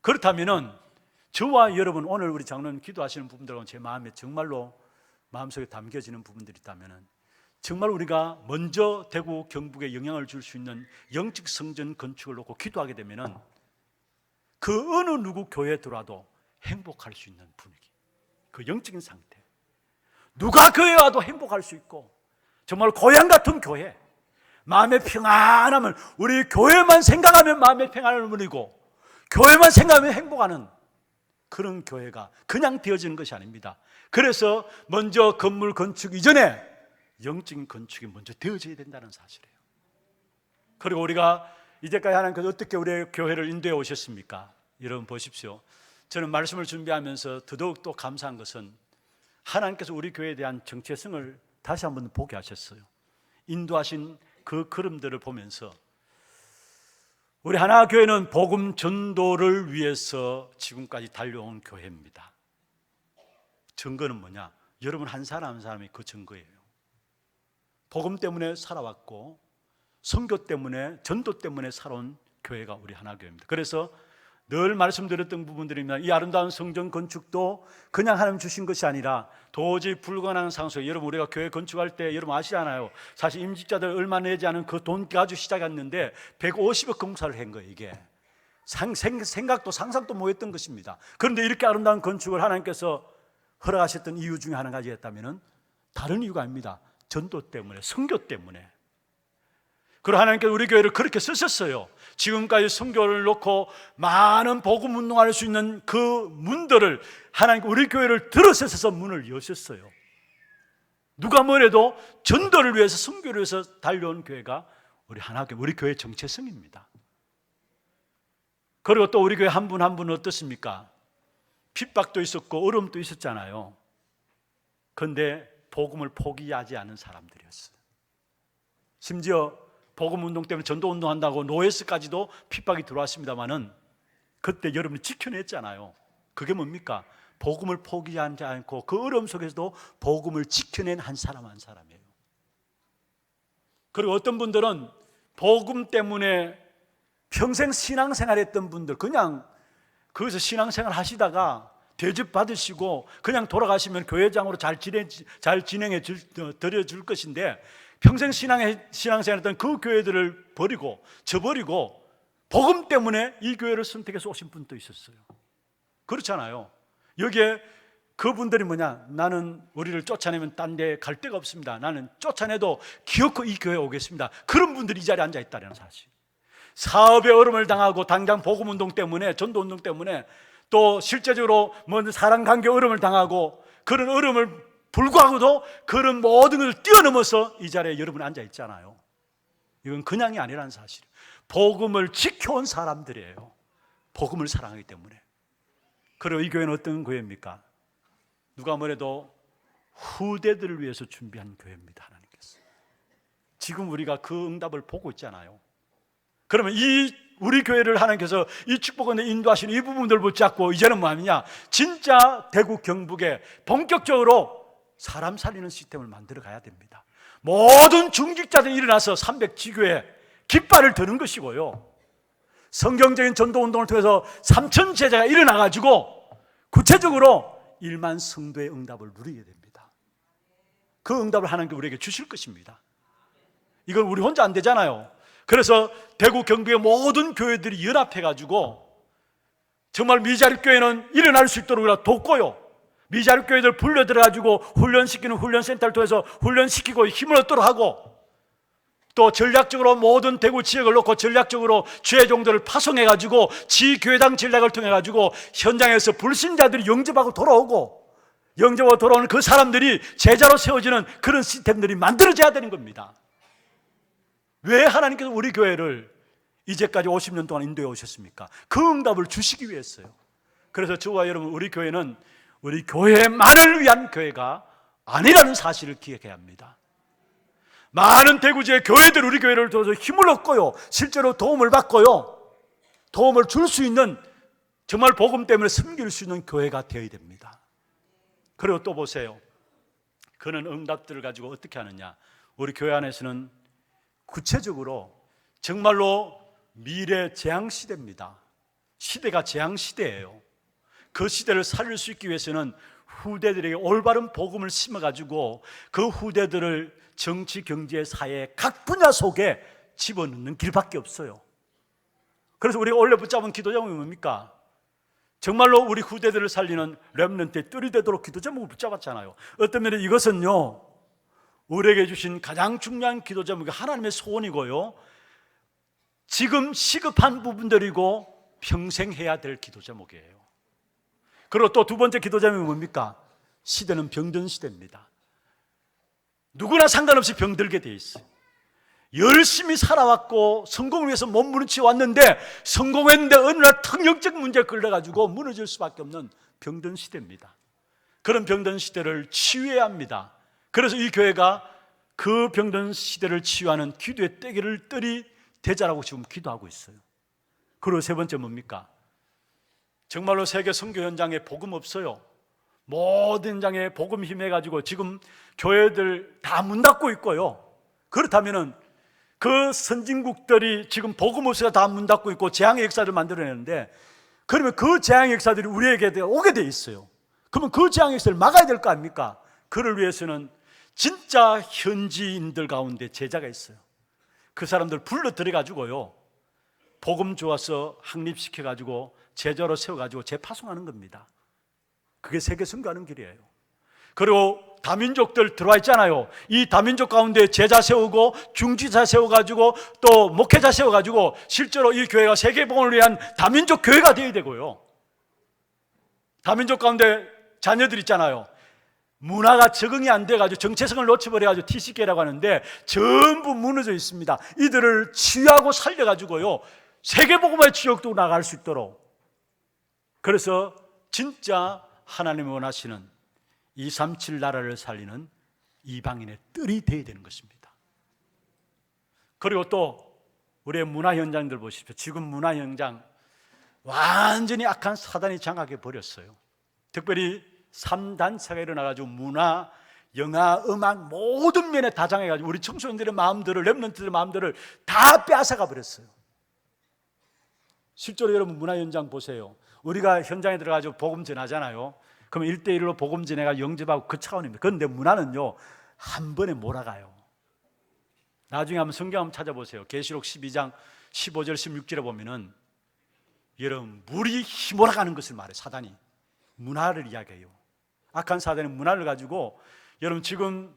그렇다면은 저와 여러분, 오늘 우리 장로님 기도하시는 부분들하고 제 마음에 정말로 마음속에 담겨지는 부분들이 있다면은 정말 우리가 먼저 대구 경북에 영향을 줄 수 있는 영적 성전 건축을 놓고 기도하게 되면은 그 어느 누구 교회에 들어와도 행복할 수 있는 분위기, 그 영적인 상태, 누가 교회에 와도 행복할 수 있고 정말 고향 같은 교회, 마음의 평안함을, 우리 교회만 생각하면 마음의 평안을 누리고 교회만 생각하면 행복하는 그런 교회가 그냥 되어지는 것이 아닙니다. 그래서 먼저 건물 건축 이전에 영적인 건축이 먼저 되어져야 된다는 사실이에요. 그리고 우리가 이제까지 하나님께서 어떻게 우리의 교회를 인도해 오셨습니까? 여러분 보십시오. 저는 말씀을 준비하면서 더더욱 또 감사한 것은 하나님께서 우리 교회에 대한 정체성을 다시 한번 보게 하셨어요. 인도하신 그 걸음들을 보면서 우리 하나교회는 복음 전도를 위해서 지금까지 달려온 교회입니다. 증거는 뭐냐? 여러분 한 사람 한 사람이 그 증거예요. 복음 때문에 살아왔고 선교 때문에, 전도 때문에 살아온 교회가 우리 하나교회입니다. 그래서 늘 말씀드렸던 부분들입니다. 이 아름다운 성전 건축도 그냥 하나님 주신 것이 아니라 도저히 불가능한 상황에, 여러분 우리가 교회 건축할 때 여러분 아시잖아요. 사실 임직자들 얼마 내지 않은 그 돈 가지고 시작했는데 150억 공사를 한 거예요. 이게 생각도 상상도 못했던 것입니다. 그런데 이렇게 아름다운 건축을 하나님께서 허락하셨던 이유 중에 한 가지였다면 다른 이유가 아닙니다. 전도 때문에, 선교 때문에. 그리고 하나님께서 우리 교회를 그렇게 쓰셨어요. 지금까지 선교를 놓고 많은 복음 운동할 수 있는 그 문들을 하나님 우리 교회를 들어서서 문을 여셨어요. 누가 뭐래도 전도를 위해서, 선교를 위해서 달려온 교회가 우리 하나교회, 우리 교회의 정체성입니다. 그리고 또 우리 교회 한 분 한 분은 어떻습니까? 핍박도 있었고 어려움도 있었잖아요. 그런데 복음을 포기하지 않은 사람들이었어요. 심지어 복음운동 때문에 전도운동한다고 노예스까지도 핍박이 들어왔습니다마는 그때 여러분이 지켜냈잖아요. 그게 뭡니까? 복음을 포기하지 않고 그 어려움 속에서도 복음을 지켜낸 한 사람 한 사람이에요. 그리고 어떤 분들은 복음 때문에 평생 신앙생활 했던 분들, 그냥 거기서 신앙생활 하시다가 대접 받으시고 그냥 돌아가시면 교회장으로 잘 진행해 드려줄 것인데, 평생 신앙생활 했던 그 교회들을 버리고 저버리고 복음 때문에 이 교회를 선택해서 오신 분도 있었어요. 그렇잖아요. 여기에 그분들이 뭐냐? 나는 우리를 쫓아내면 딴 데 갈 데가 없습니다. 나는 쫓아내도 기어코 이 교회에 오겠습니다. 그런 분들이 이 자리에 앉아 있다는 사실. 사업의 어려움을 당하고 당장 복음운동 때문에, 전도운동 때문에, 또 실제적으로 사람관계 어려움을 당하고 그런 어려움을 불구하고도 그런 모든 것을 뛰어넘어서 이 자리에 여러분이 앉아 있잖아요. 이건 그냥이 아니라는 사실. 복음을 지켜온 사람들이에요. 복음을 사랑하기 때문에. 그리고 이 교회는 어떤 교회입니까? 누가 뭐래도 후대들을 위해서 준비한 교회입니다. 하나님께서. 지금 우리가 그 응답을 보고 있잖아요. 그러면 우리 교회를 하나님께서 이 축복을 인도하시는 이 부분들 붙잡고 이제는 뭐 하느냐, 진짜 대구 경북에 본격적으로 사람 살리는 시스템을 만들어 가야 됩니다. 모든 중직자들이 일어나서 300지교에 깃발을 드는 것이고요, 성경적인 전도운동을 통해서 3천 제자가 일어나가지고 구체적으로 1만 성도의 응답을 누리게 됩니다. 그 응답을 하나님께 우리에게 주실 것입니다. 이건 우리 혼자 안 되잖아요. 그래서 대구 경북의 모든 교회들이 연합해가지고 정말 미자립교회는 일어날 수 있도록 돕고요, 미자립교회들 불러들여가지고 훈련시키는 훈련센터를 통해서 훈련시키고 힘을 얻도록 하고, 또 전략적으로 모든 대구 지역을 놓고 전략적으로 죄종들을 파송해가지고 지교회당 전략을 통해가지고 현장에서 불신자들이 영접하고 돌아오고, 영접하고 돌아오는 그 사람들이 제자로 세워지는 그런 시스템들이 만들어져야 되는 겁니다. 왜 하나님께서 우리 교회를 이제까지 50년 동안 인도해 오셨습니까? 그 응답을 주시기 위해서요. 그래서 저와 여러분, 우리 교회는 우리 교회만을 위한 교회가 아니라는 사실을 기억해야 합니다. 많은 대구 지역 교회들 우리 교회를 통해서 힘을 얻고요, 실제로 도움을 받고요, 도움을 줄 수 있는, 정말 복음 때문에 섬길 수 있는 교회가 되어야 됩니다. 그리고 또 보세요, 그런 응답들을 가지고 어떻게 하느냐, 우리 교회 안에서는 구체적으로 정말로 미래 재앙시대입니다. 시대가 재앙시대예요. 그 시대를 살릴 수 있기 위해서는 후대들에게 올바른 복음을 심어가지고 그 후대들을 정치, 경제, 사회 각 분야 속에 집어넣는 길밖에 없어요. 그래서 우리가 원래 붙잡은 기도 제목이 뭡니까? 정말로 우리 후대들을 살리는 렘넌트의 뜰이 되도록 기도 제목을 붙잡았잖아요. 어떤 면에 이것은요, 우리에게 주신 가장 중요한 기도 제목이 하나님의 소원이고요, 지금 시급한 부분들이고 평생 해야 될 기도 제목이에요. 그리고 또 두 번째 기도 제목이 뭡니까? 시대는 병든 시대입니다. 누구나 상관없이 병들게 돼 있어요. 열심히 살아왔고 성공을 위해서 몸부림쳐 왔는데, 성공했는데 어느 날 통역적 문제에 걸려가지고 무너질 수밖에 없는 병든 시대입니다. 그런 병든 시대를 치유해야 합니다. 그래서 이 교회가 그 병든 시대를 치유하는 기도의 떼기를 뜰이 되자라고 지금 기도하고 있어요. 그리고 세 번째 뭡니까? 정말로 세계 선교 현장에 복음 없어요. 모든 현장에 복음 힘해가지고 지금 교회들 다 문 닫고 있고요. 그렇다면은 그 선진국들이 지금 복음 없어서 다 문 닫고 있고 재앙의 역사를 만들어내는데, 그러면 그 재앙의 역사들이 우리에게 오게 돼 있어요. 그러면 그 재앙의 역사를 막아야 될 거 아닙니까? 그를 위해서는 진짜 현지인들 가운데 제자가 있어요. 그 사람들 불러 들여가지고요, 복음 주어서 확립시켜가지고 제자로 세워가지고 재파송하는 겁니다. 그게 세계 선교하는 길이에요. 그리고 다민족들 들어와 있잖아요. 이 다민족 가운데 제자 세우고 중지자 세워가지고 또 목회자 세워가지고 실제로 이 교회가 세계복음을 위한 다민족 교회가 되어야 되고요, 다민족 가운데 자녀들 있잖아요. 문화가 적응이 안 돼가지고 정체성을 놓쳐버려가지고 TCK라고 하는데 전부 무너져 있습니다. 이들을 치유하고 살려가지고요, 세계복음화의 지역도 나갈 수 있도록. 그래서 진짜 하나님이 원하시는 237 나라를 살리는 이방인의 뜰이 되어야 되는 것입니다. 그리고 또 우리의 문화 현장들 보십시오. 지금 문화 현장 완전히 악한 사단이 장악해 버렸어요. 특별히 3단체가 일어나가지고 문화, 영화, 음악 모든 면에 다 장해가지고 우리 청소년들의 마음들을, 렘넌트들의 마음들을 다 빼앗아가 버렸어요. 실제로 여러분 문화 현장 보세요. 우리가 현장에 들어가지고 복음 전하잖아요. 그러면 1대1로 복음 전해가 영접하고 그 차원입니다. 그런데 문화는요, 한 번에 몰아가요. 나중에 한번 성경 한번 찾아보세요. 계시록 12장 15절 16절에 보면은 여러분 물이 휘몰아가는 것을 말해요. 사단이 문화를 이야기해요. 악한 사단의 문화를 가지고, 여러분 지금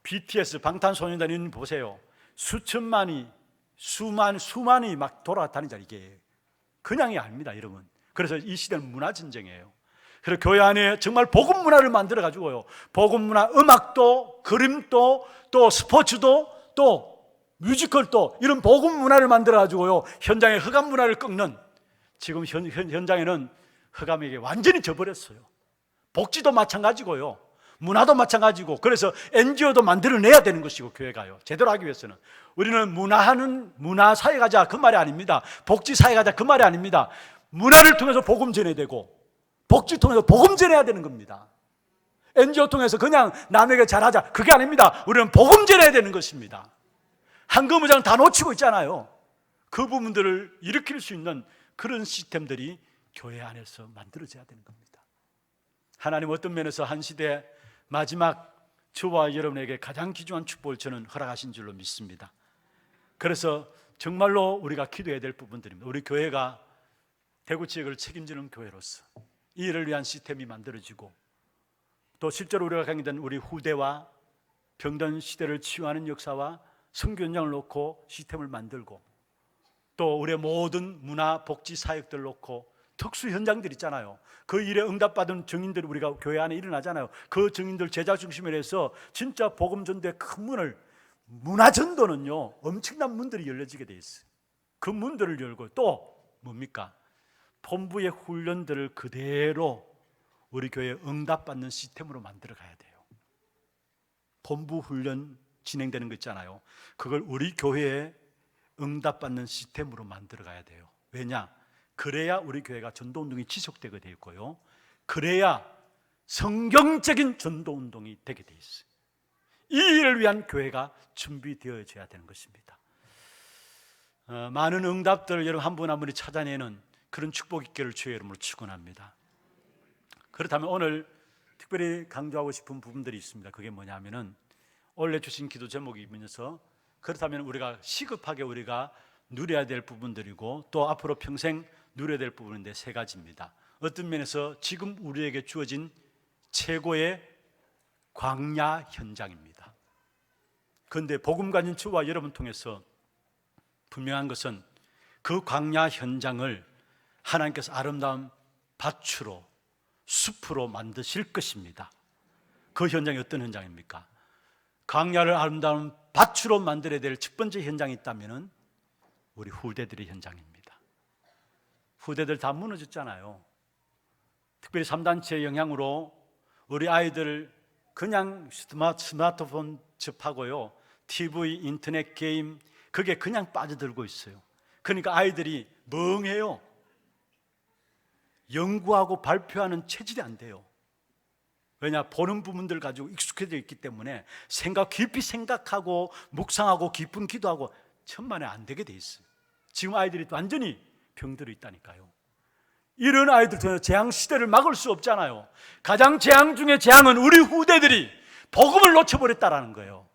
BTS 방탄소년단인 보세요. 수천만이 수만이 막 돌아다니잖아요. 이게 그냥이 아닙니다, 여러분. 그래서 이 시대는 문화 전쟁이에요. 그래서 교회 안에 정말 복음 문화를 만들어 가지고요, 복음 문화, 음악도, 그림도, 또 스포츠도, 또 뮤지컬도, 이런 복음 문화를 만들어 가지고요, 현장에 흑암 문화를 꺾는, 지금 현장에는 흑암에게 완전히 져버렸어요. 복지도 마찬가지고요, 문화도 마찬가지고, 그래서 NGO도 만들어내야 되는 것이고, 교회가요, 제대로 하기 위해서는 우리는 문화 사회 가자 그 말이 아닙니다. 복지 사회 가자 그 말이 아닙니다. 문화를 통해서 복음 전해야 되고, 복지 통해서 복음 전해야 되는 겁니다. NGO 통해서 그냥 남에게 잘하자 그게 아닙니다. 우리는 복음 전해야 되는 것입니다. 한금무장 다 놓치고 있잖아요. 그 부분들을 일으킬 수 있는 그런 시스템들이 교회 안에서 만들어져야 되는 겁니다. 하나님 어떤 면에서 한 시대 마지막 저와 여러분에게 가장 귀중한 축복을 저는 허락하신 줄로 믿습니다. 그래서 정말로 우리가 기도해야 될 부분들입니다. 우리 교회가 대구 지역을 책임지는 교회로서 이 일을 위한 시스템이 만들어지고, 또 실제로 우리가 경험된 우리 후대와 병든 시대를 치유하는 역사와 선교 현장을 놓고 시스템을 만들고, 또 우리의 모든 문화, 복지, 사역들 놓고 특수 현장들 있잖아요. 그 일에 응답받은 증인들이 우리가 교회 안에 일어나잖아요. 그 증인들 제자 중심으로 해서 진짜 복음 전도의 큰 문을, 문화 전도는요 엄청난 문들이 열려지게 돼 있어요. 그 문들을 열고, 또 뭡니까? 본부의 훈련들을 그대로 우리 교회에 응답받는 시스템으로 만들어 가야 돼요. 본부 훈련 진행되는 거 있잖아요. 그걸 우리 교회에 응답받는 시스템으로 만들어 가야 돼요. 왜냐? 그래야 우리 교회가 전도운동이 지속되게 되어 있고요, 그래야 성경적인 전도운동이 되게 되어 있어요. 이 일을 위한 교회가 준비되어져야 되는 것입니다. 많은 응답들을 여러분 한 분 한 분이 찾아내는 그런 축복 있기를 주의 이름으로 축원합니다. 그렇다면 오늘 특별히 강조하고 싶은 부분들이 있습니다. 그게 뭐냐면은 올려주신 기도 제목이 있면서, 그렇다면 우리가 시급하게 우리가 누려야 될 부분들이고, 또 앞으로 평생 누려야 될 부분인데 세 가지입니다. 어떤 면에서 지금 우리에게 주어진 최고의 광야 현장입니다. 그런데 복음 가진 저와 여러분 통해서 분명한 것은 그 광야 현장을 하나님께서 아름다운 밭으로, 숲으로 만드실 것입니다. 그 현장이 어떤 현장입니까? 광야를 아름다운 밭으로 만들어야 될 첫 번째 현장이 있다면 우리 후대들의 현장입니다. 후대들 다 무너졌잖아요. 특별히 3단체의 영향으로 우리 아이들 그냥 스마트폰 접하고요, TV, 인터넷 게임, 그게 그냥 빠져들고 있어요. 그러니까 아이들이 멍해요. 연구하고 발표하는 체질이 안 돼요. 왜냐? 보는 부분들 가지고 익숙해져 있기 때문에 깊이 생각하고 묵상하고 깊은 기도하고 천만에 안 되게 돼 있어요. 지금 아이들이 완전히 병들어 있다니까요. 이런 아이들 통해서 재앙 시대를 막을 수 없잖아요. 가장 재앙 중에 재앙은 우리 후대들이 복음을 놓쳐버렸다라는 거예요.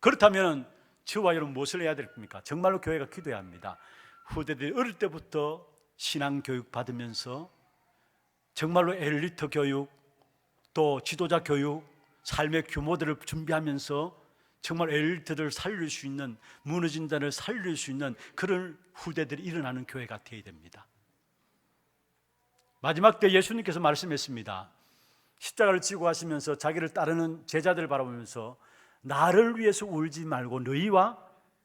그렇다면 저와 여러분 무엇을 해야 될 겁니까? 정말로 교회가 기도해야 합니다. 후대들이 어릴 때부터 신앙 교육 받으면서 정말로 엘리트 교육, 또 지도자 교육, 삶의 규모들을 준비하면서 정말 엘리트들을 살릴 수 있는, 무너진 자를 살릴 수 있는 그런 후대들이 일어나는 교회가 되어야 됩니다. 마지막 때 예수님께서 말씀했습니다. 십자가를 지고 가시면서 자기를 따르는 제자들을 바라보면서 나를 위해서 울지 말고 너희와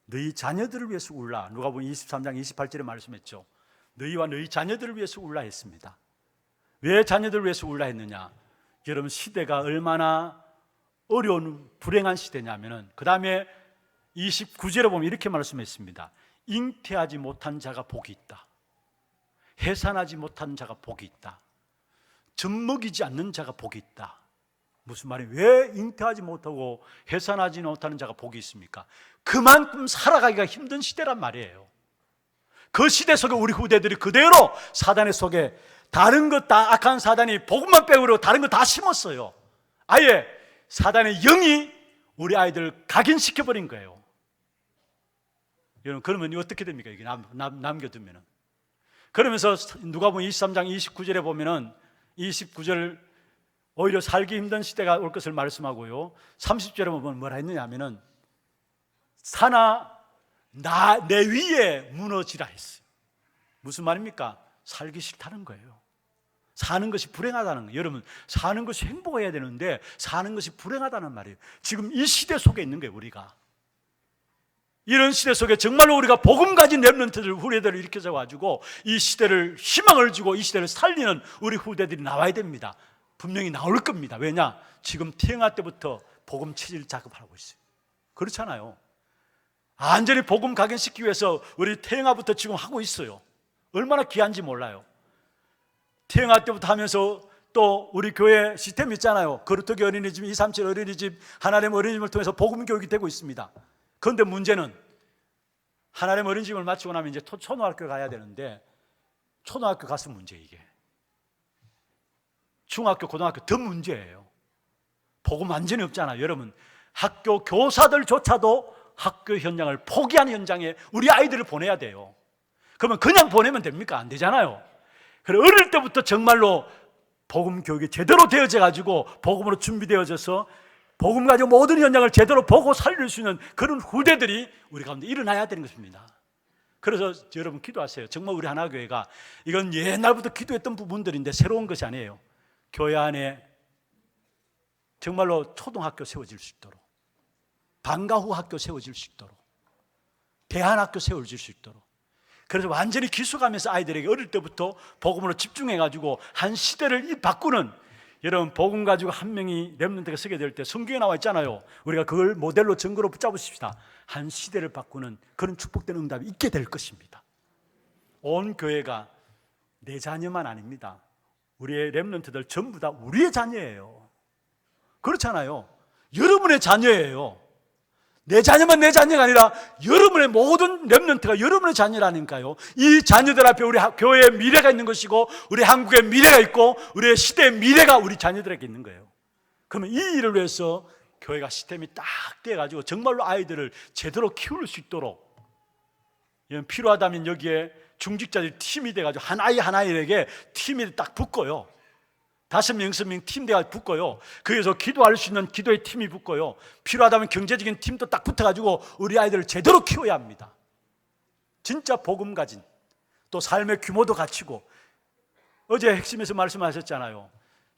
너희 자녀들을 위해서 울라. 누가복음 23장 28절에 말씀했죠. 너희와 너희 자녀들을 위해서 울라 했습니다. 왜 자녀들을 위해서 울라 했느냐? 여러분, 시대가 얼마나 어려운 불행한 시대냐면은, 그 다음에 29절에 보면 이렇게 말씀했습니다. 잉태하지 못한 자가 복이 있다. 해산하지 못한 자가 복이 있다. 젖먹이지 않는 자가 복이 있다. 무슨 말이에요? 왜 잉태하지 못하고 해산하지 못하는 자가 복이 있습니까? 그만큼 살아가기가 힘든 시대란 말이에요. 그 시대 속에 우리 후대들이 그대로 사단의 속에 다른 것 다, 악한 사단이 복음만 빼고 다른 거 다 심었어요. 아예 사단의 영이 우리 아이들을 각인시켜버린 거예요. 여러분, 그러면 어떻게 됩니까? 이게 남겨두면은. 그러면서 누가복음 23장 29절에 보면은 29절 오히려 살기 힘든 시대가 올 것을 말씀하고요, 30절에 보면 뭐라 했느냐 하면은 사나 내 위에 무너지라 했어요. 무슨 말입니까? 살기 싫다는 거예요. 사는 것이 불행하다는 거예요. 여러분, 사는 것이 행복해야 되는데 사는 것이 불행하다는 말이에요. 지금 이 시대 속에 있는 거예요. 우리가 이런 시대 속에 정말로 우리가 복음 가진 렘넌트들, 후대들을 일으켜서 가지고 이 시대를 희망을 주고 이 시대를 살리는 우리 후대들이 나와야 됩니다. 분명히 나올 겁니다. 왜냐? 지금 태어날 때부터 복음 체질 작업하고 있어요. 그렇잖아요. 완전히 복음 각인시키기 위해서 우리 태영아부터 지금 하고 있어요. 얼마나 귀한지 몰라요. 태영아 때부터 하면서 또 우리 교회 시스템 있잖아요. 거루터기 어린이집, 237 어린이집, 하나님 어린이집을 통해서 복음 교육이 되고 있습니다. 그런데 문제는 하나님 어린이집을 마치고 나면 이제 초등학교 가야 되는데 초등학교 가서 문제 이게. 중학교, 고등학교 더 문제예요. 복음 완전히 없잖아요. 여러분, 학교 교사들조차도 학교 현장을 포기한 현장에 우리 아이들을 보내야 돼요. 그러면 그냥 보내면 됩니까? 안 되잖아요. 그래, 어릴 때부터 정말로 복음 교육이 제대로 되어져 가지고 복음으로 준비되어져서 복음 가지고 모든 현장을 제대로 보고 살릴 수 있는 그런 후대들이 우리 가운데 일어나야 되는 것입니다. 그래서 여러분 기도하세요. 정말 우리 하나교회가 이건 옛날부터 기도했던 부분들인데 새로운 것이 아니에요. 교회 안에 정말로 초등학교 세워질 수 있도록, 방과 후 학교 세워질 수 있도록, 대안학교 세워질 수 있도록, 그래서 완전히 기숙하면서 아이들에게 어릴 때부터 복음으로 집중해가지고 한 시대를 바꾸는, 여러분 복음 가지고 한 명이 렘넌트가 서게 될 때 성경에 나와 있잖아요. 우리가 그걸 모델로 증거로 붙잡으십시다. 한 시대를 바꾸는 그런 축복된 응답이 있게 될 것입니다. 온 교회가 내 자녀만 아닙니다. 우리의 렘넌트들 전부 다 우리의 자녀예요. 그렇잖아요. 여러분의 자녀예요. 내 자녀만 내 자녀가 아니라 여러분의 모든 렘넌트가 여러분의 자녀라니까요. 이 자녀들 앞에 우리 교회의 미래가 있는 것이고 우리 한국의 미래가 있고 우리의 시대의 미래가 우리 자녀들에게 있는 거예요. 그러면 이 일을 위해서 교회가 시스템이 딱 돼가지고 정말로 아이들을 제대로 키울 수 있도록, 필요하다면 여기에 중직자들 팀이 돼가지고 한 아이 한 아이에게 팀이 딱 붙고요. 5명, 6명 팀 돼가 붙고요. 거기서 기도할 수 있는 기도의 팀이 붙고요. 필요하다면 경제적인 팀도 딱 붙어가지고 우리 아이들을 제대로 키워야 합니다. 진짜 복음 가진, 또 삶의 규모도 갖추고, 어제 핵심에서 말씀하셨잖아요.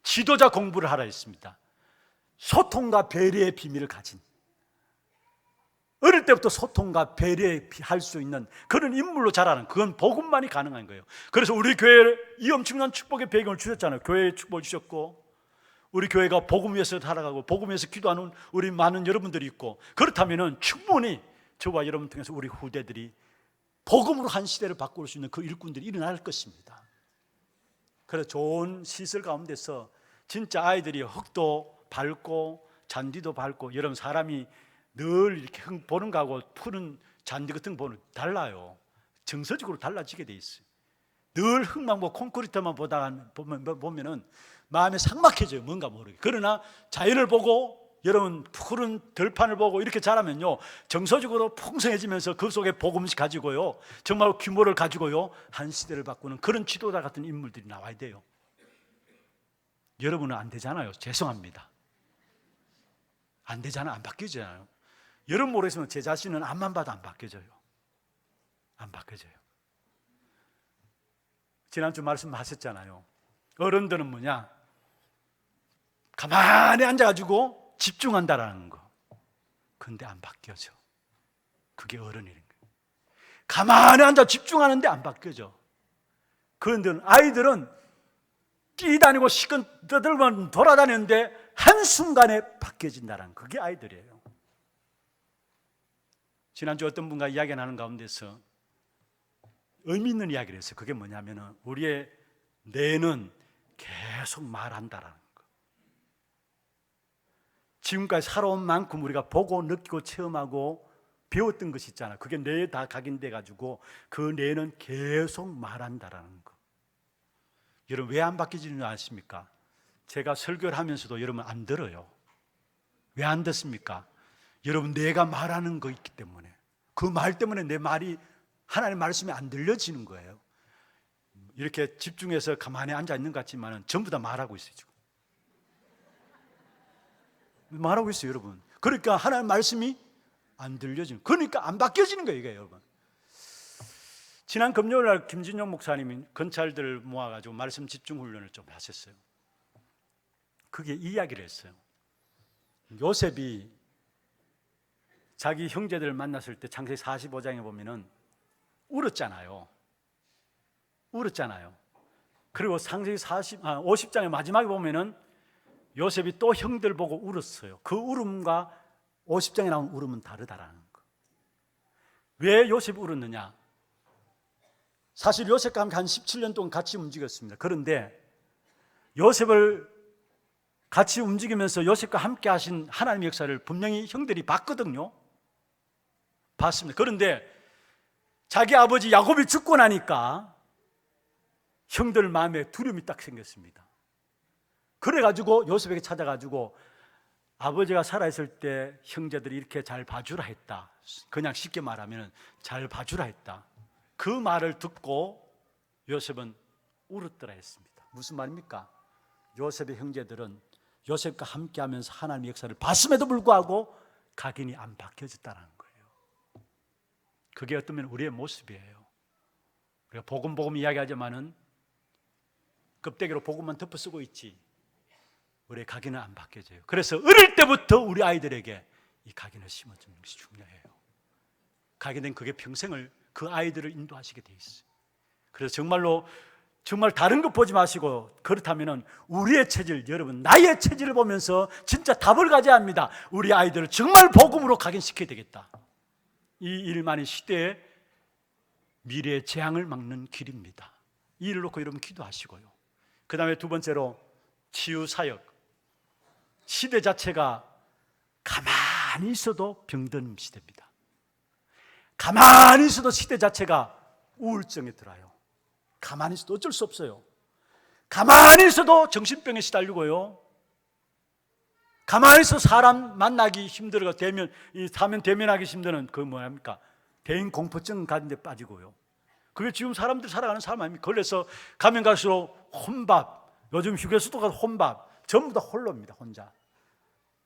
지도자 공부를 하라 했습니다. 소통과 배려의 비밀을 가진, 어릴 때부터 소통과 배려할 수 있는 그런 인물로 자라는, 그건 복음만이 가능한 거예요. 그래서 우리 교회에 이 엄청난 축복의 배경을 주셨잖아요. 교회에 축복을 주셨고, 우리 교회가 복음 위해서 살아가고 복음 위해서 기도하는 우리 많은 여러분들이 있고, 그렇다면 충분히 저와 여러분 통해서 우리 후대들이 복음으로 한 시대를 바꿀 수 있는 그 일꾼들이 일어날 것입니다. 그래서 좋은 시설 가운데서 진짜 아이들이 흙도 밟고 잔디도 밟고, 여러분 사람이 늘 이렇게 보는 거하고 푸른 잔디 같은 거 보는 달라요. 정서적으로 달라지게 돼 있어요. 늘 흙만 보고 콘크리트만 보면은 마음이 삭막해져요. 뭔가 모르게. 그러나 자연을 보고, 여러분 푸른 들판을 보고 이렇게 자라면요, 정서적으로 풍성해지면서 그 속에 복음을 가지고요, 정말 규모를 가지고요, 한 시대를 바꾸는 그런 지도자 같은 인물들이 나와야 돼요. 여러분은 안 되잖아요. 죄송합니다. 안 되잖아요. 안 바뀌잖아요. 여러분 모르겠으면 제 자신은 앞만 봐도 안 바뀌어져요. 안 바뀌어져요. 지난주 말씀하셨잖아요. 어른들은 뭐냐? 가만히 앉아가지고 집중한다라는 거. 근데 안 바뀌어져. 그게 어른이라는 거예요. 가만히 앉아 집중하는데 안 바뀌어져. 그런데 아이들은 뛰다니고 시건 떠들면 돌아다니는데 한순간에 바뀌어진다는, 그게 아이들이에요. 지난주 어떤 분과 이야기 나누는 가운데서 의미 있는 이야기를 했어요. 그게 뭐냐면 우리의 뇌는 계속 말한다라는 거. 지금까지 살아온 만큼 우리가 보고 느끼고 체험하고 배웠던 것이 있잖아요. 그게 뇌에 다 각인돼 가지고 그 뇌는 계속 말한다라는 거. 여러분 왜 안 바뀌지는 아십니까? 제가 설교를 하면서도 여러분 안 들어요. 왜 안 듣습니까? 여러분 내가 말하는 거 있기 때문에, 그 말 때문에 내 말이, 하나님의 말씀이 안 들려지는 거예요. 이렇게 집중해서 가만히 앉아 있는 것 같지만 전부 다 말하고 있어요. 지금 말하고 있어요, 여러분. 그러니까 하나님의 말씀이 안 들려지는, 그러니까 안 바뀌어지는 거예요, 이게 여러분. 지난 금요일 날 김진용 목사님이 건찰들을 모아가지고 말씀 집중 훈련을 좀 하셨어요. 그게 이 이야기를 했어요. 요셉이 자기 형제들을 만났을 때 창세기 45장에 보면은 울었잖아요. 울었잖아요. 그리고 창세기 50장의 마지막에 보면은 요셉이 또 형들 보고 울었어요. 그 울음과 50장에 나온 울음은 다르다라는 거. 왜 요셉이 울었느냐? 사실 요셉과 함께 한 17년 동안 같이 움직였습니다. 그런데 요셉을 같이 움직이면서 요셉과 함께 하신 하나님의 역사를 분명히 형들이 봤거든요. 봤습니다. 그런데 자기 아버지 야곱이 죽고 나니까 형들 마음에 두려움이 딱 생겼습니다. 그래가지고 요셉에게 찾아가지고 아버지가 살아있을 때 형제들이 이렇게 잘 봐주라 했다. 그냥 쉽게 말하면 잘 봐주라 했다. 그 말을 듣고 요셉은 울었더라 했습니다. 무슨 말입니까? 요셉의 형제들은 요셉과 함께하면서 하나님의 역사를 봤음에도 불구하고 각인이 안 바뀌어졌다는 거예요. 그게 어쩌면 우리의 모습이에요. 우리가 복음 이야기하지만은 껍데기로 복음만 덮어 쓰고 있지 우리의 각인은 안 바뀌어져요. 그래서 어릴 때부터 우리 아이들에게 이 각인을 심어주는 것이 중요해요. 각인된 그게 평생을 그 아이들을 인도하시게 돼 있어요. 그래서 정말 다른 것 보지 마시고, 그렇다면 우리의 체질, 여러분 나의 체질을 보면서 진짜 답을 가져야 합니다. 우리 아이들을 정말 복음으로 각인시켜야 되겠다. 이 일만이 시대의 미래의 재앙을 막는 길입니다. 이 일을 놓고 여러분 기도하시고요. 그 다음에 두 번째로 치유사역. 시대 자체가 가만히 있어도 병든 시대입니다. 가만히 있어도 시대 자체가 우울증에 들어요. 가만히 있어도 어쩔 수 없어요. 가만히 있어도 정신병에 시달리고요. 가만히 있어 사람 만나기 힘들어가 사면 대면하기 힘드는 그 뭐랍니까? 대인 공포증 가진 데 빠지고요. 그게 지금 사람들 살아가는 삶 아닙니까? 그래서 가면 갈수록 혼밥, 요즘 휴게소도 가서 혼밥, 전부 다 홀로입니다. 혼자.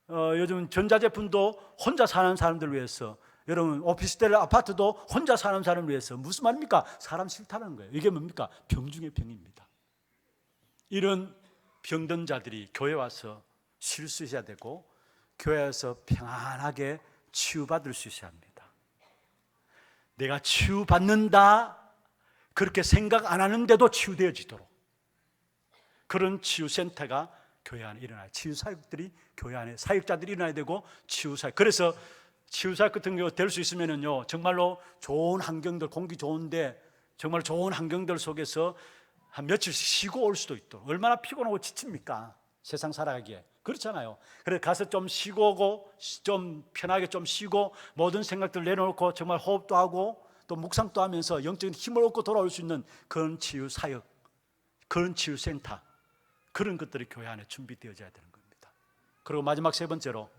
요즘 전자제품도 혼자 사는 사람들을 위해서, 여러분 오피스텔 아파트도 혼자 사는 사람을 위해서. 무슨 말입니까? 사람 싫다는 거예요. 이게 뭡니까? 병 중에 병입니다. 이런 병든 자들이 교회 와서 쉴 수 있어야 되고, 교회에서 평안하게 치유받을 수 있어야 합니다. 내가 치유받는다 그렇게 생각 안 하는데도 치유되어지도록 그런 치유센터가 교회 안에 일어나요. 치유사역들이 교회 안에 사역자들이 일어나야 되고, 치유사역. 그래서 치유사역 같은 경우 될 수 있으면요, 정말로 좋은 환경들, 공기 좋은데 정말 좋은 환경들 속에서 한 며칠씩 쉬고 올 수도 있도록. 얼마나 피곤하고 지칩니까? 세상 살아가기에. 그렇잖아요. 그래서 가서 좀 쉬고 오고, 좀 편하게 좀 쉬고, 모든 생각들 내려놓고 정말 호흡도 하고 또 묵상도 하면서 영적인 힘을 얻고 돌아올 수 있는 그런 치유사역, 그런 치유센터, 그런 것들이 교회 안에 준비되어져야 되는 겁니다. 그리고 마지막 세 번째로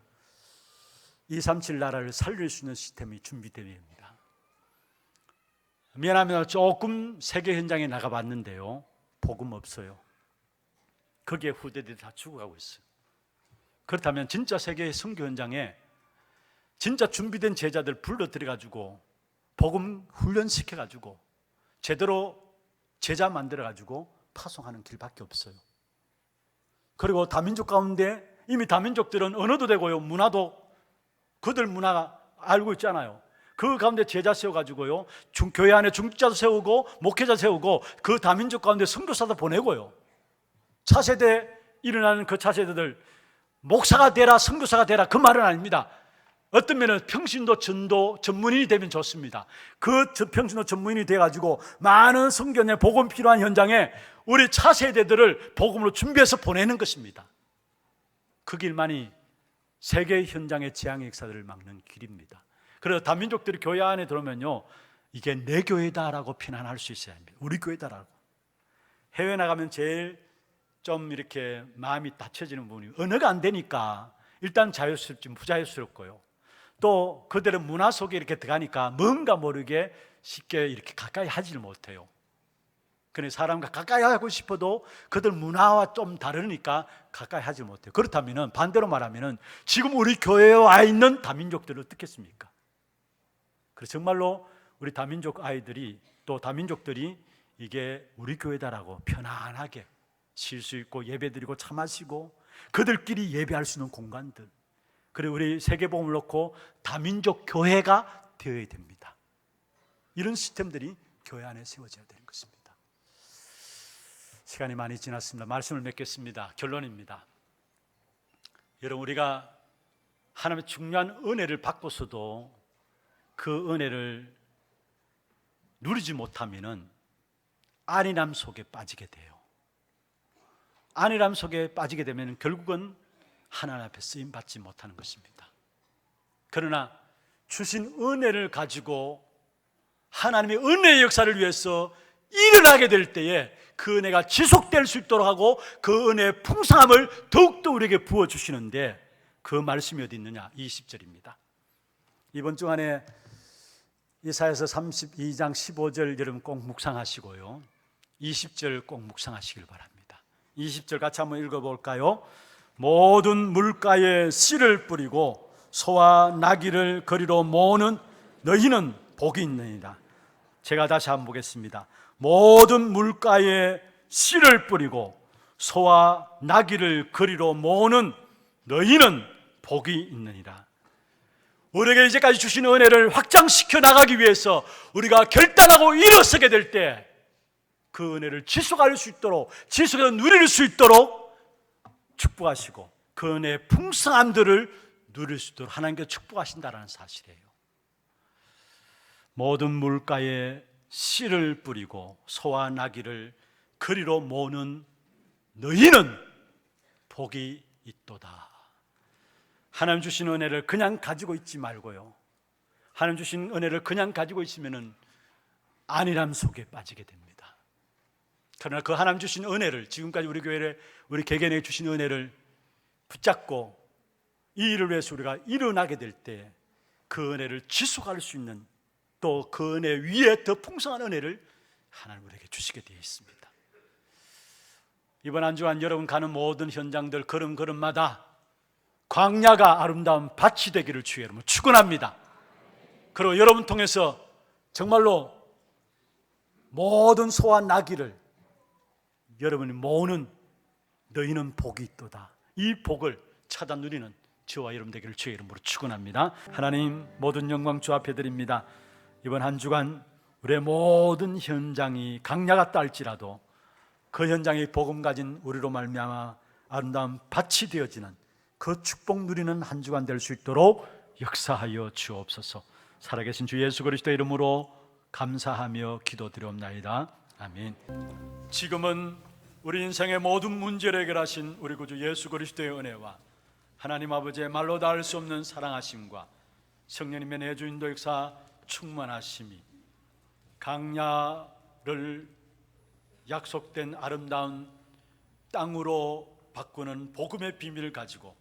237 나라를 살릴 수 있는 시스템이 준비되어야 합니다. 미안합니다. 조금 세계 현장에 나가봤는데요, 복음 없어요. 거기에 후대들이 다 죽어가고 있어요. 그렇다면 진짜 세계 선교 현장에 진짜 준비된 제자들 불러들여가지고 복음 훈련시켜가지고 제대로 제자 만들어가지고 파송하는 길밖에 없어요. 그리고 다민족 가운데 이미 다민족들은 언어도 되고요, 문화도 그들 문화가 알고 있잖아요. 그 가운데 제자 세워가지고요, 교회 안에 중직자도 세우고 목회자 세우고 그 다민족 가운데 선교사도 보내고요. 차세대 일어나는 그 차세대들 목사가 되라, 선교사가 되라, 그 말은 아닙니다. 어떤 면은 평신도 전도 전문인이 되면 좋습니다. 그 평신도 전문인이 돼가지고 많은 선교의 복음 필요한 현장에 우리 차세대들을 복음으로 준비해서 보내는 것입니다. 그 길만이 세계 현장의 재앙의 역사들을 막는 길입니다. 그래서 다민족들이 교회 안에 들어오면요, 이게 내 교회다라고 편안할 수 있어야 합니다. 우리 교회다라고. 해외 나가면 제일 좀 이렇게 마음이 다쳐지는 부분이, 언어가 안 되니까 일단 자유스럽지 부자유스럽고요, 또 그들의 문화 속에 이렇게 들어가니까 뭔가 모르게 쉽게 이렇게 가까이 하지를 못해요. 그래서 사람과 가까이 하고 싶어도 그들 문화와 좀 다르니까 가까이 하지 못해요. 그렇다면 반대로 말하면 지금 우리 교회에 와 있는 다민족들을 어떻겠습니까? 그래서 정말로 우리 다민족 아이들이, 또 다민족들이 이게 우리 교회다라고 편안하게 쉴 수 있고, 예배드리고 차 마시고 그들끼리 예배할 수 있는 공간들, 그리고 우리 세계복음을 놓고 다민족 교회가 되어야 됩니다. 이런 시스템들이 교회 안에 세워져야 되는 것입니다. 시간이 많이 지났습니다. 말씀을 맺겠습니다. 결론입니다. 여러분, 우리가 하나님의 중요한 은혜를 받고서도 그 은혜를 누리지 못하면은 안일함 속에 빠지게 돼요. 안일함 속에 빠지게 되면 결국은 하나님 앞에 쓰임 받지 못하는 것입니다. 그러나 주신 은혜를 가지고 하나님의 은혜의 역사를 위해서 일어나게 될 때에 그 은혜가 지속될 수 있도록 하고 그 은혜의 풍성함을 더욱더 우리에게 부어주시는데, 그 말씀이 어디 있느냐? 20절입니다. 이번 주 안에 이사야서 32장 15절 여러분 꼭 묵상하시고요, 20절 꼭 묵상하시길 바랍니다. 20절 같이 한번 읽어볼까요? 모든 물가에 씨를 뿌리고 소와 나귀를 거리로 모으는 너희는 복이 있느니라. 제가 다시 한번 보겠습니다. 모든 물가에 씨를 뿌리고 소와 나귀를 거리로 모으는 너희는 복이 있느니라. 우리에게 이제까지 주신 은혜를 확장시켜 나가기 위해서 우리가 결단하고 일어서게 될 때 그 은혜를 지속할 수 있도록, 지속해서 누릴 수 있도록 축복하시고 그 은혜의 풍성함들을 누릴 수 있도록 하나님께서 축복하신다는 사실이에요. 모든 물가에 씨를 뿌리고 소와 나귀를 거리로 모으는 너희는 복이 있도다. 하나님 주신 은혜를 그냥 가지고 있지 말고요, 하나님 주신 은혜를 그냥 가지고 있으면 안일함 속에 빠지게 됩니다. 그러나 그 하나님 주신 은혜를, 지금까지 우리 교회에 우리 개개인에게 주신 은혜를 붙잡고 이 일을 위해서 우리가 일어나게 될 때 그 은혜를 지속할 수 있는, 또 그 은혜 위에 더 풍성한 은혜를 하나님 우리에게 주시게 되어 있습니다. 이번 한 주간 여러분 가는 모든 현장들 걸음걸음마다 광야가 아름다운 밭이 되기를 주의 이름으로 축원합니다. 그리고 여러분 통해서 정말로 모든 소와 나귀를 여러분이 모으는 너희는 복이 있도다. 이 복을 찾아 누리는 저와 여러분 되기를 주의 이름으로 축원합니다. 하나님, 모든 영광 주 앞에 드립니다. 이번 한 주간 우리의 모든 현장이 강야 같다 할지라도 그 현장에 복음 가진 우리로 말미암아 아름다운 밭이 되어지는 그 축복 누리는 한 주간 될 수 있도록 역사하여 주옵소서. 살아계신 주 예수 그리스도의 이름으로 감사하며 기도드리옵나이다. 아멘. 지금은 우리 인생의 모든 문제를 해결하신 우리 구주 예수 그리스도의 은혜와 하나님 아버지의 말로 닿을 수 없는 사랑하심과 성령님의 내주인도 역사 충만하심이 강야를 약속된 아름다운 땅으로 바꾸는 복음의 비밀을 가지고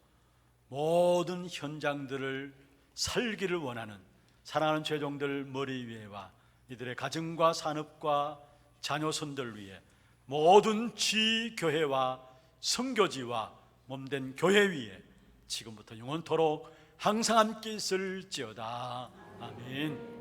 모든 현장들을 살기를 원하는 사랑하는 죄종들 머리 위에와 이들의 가정과 산업과 자녀손들 위에 모든 지교회와 선교지와 몸된 교회 위에 지금부터 영원토록 항상 함께 있을지어다. 아멘.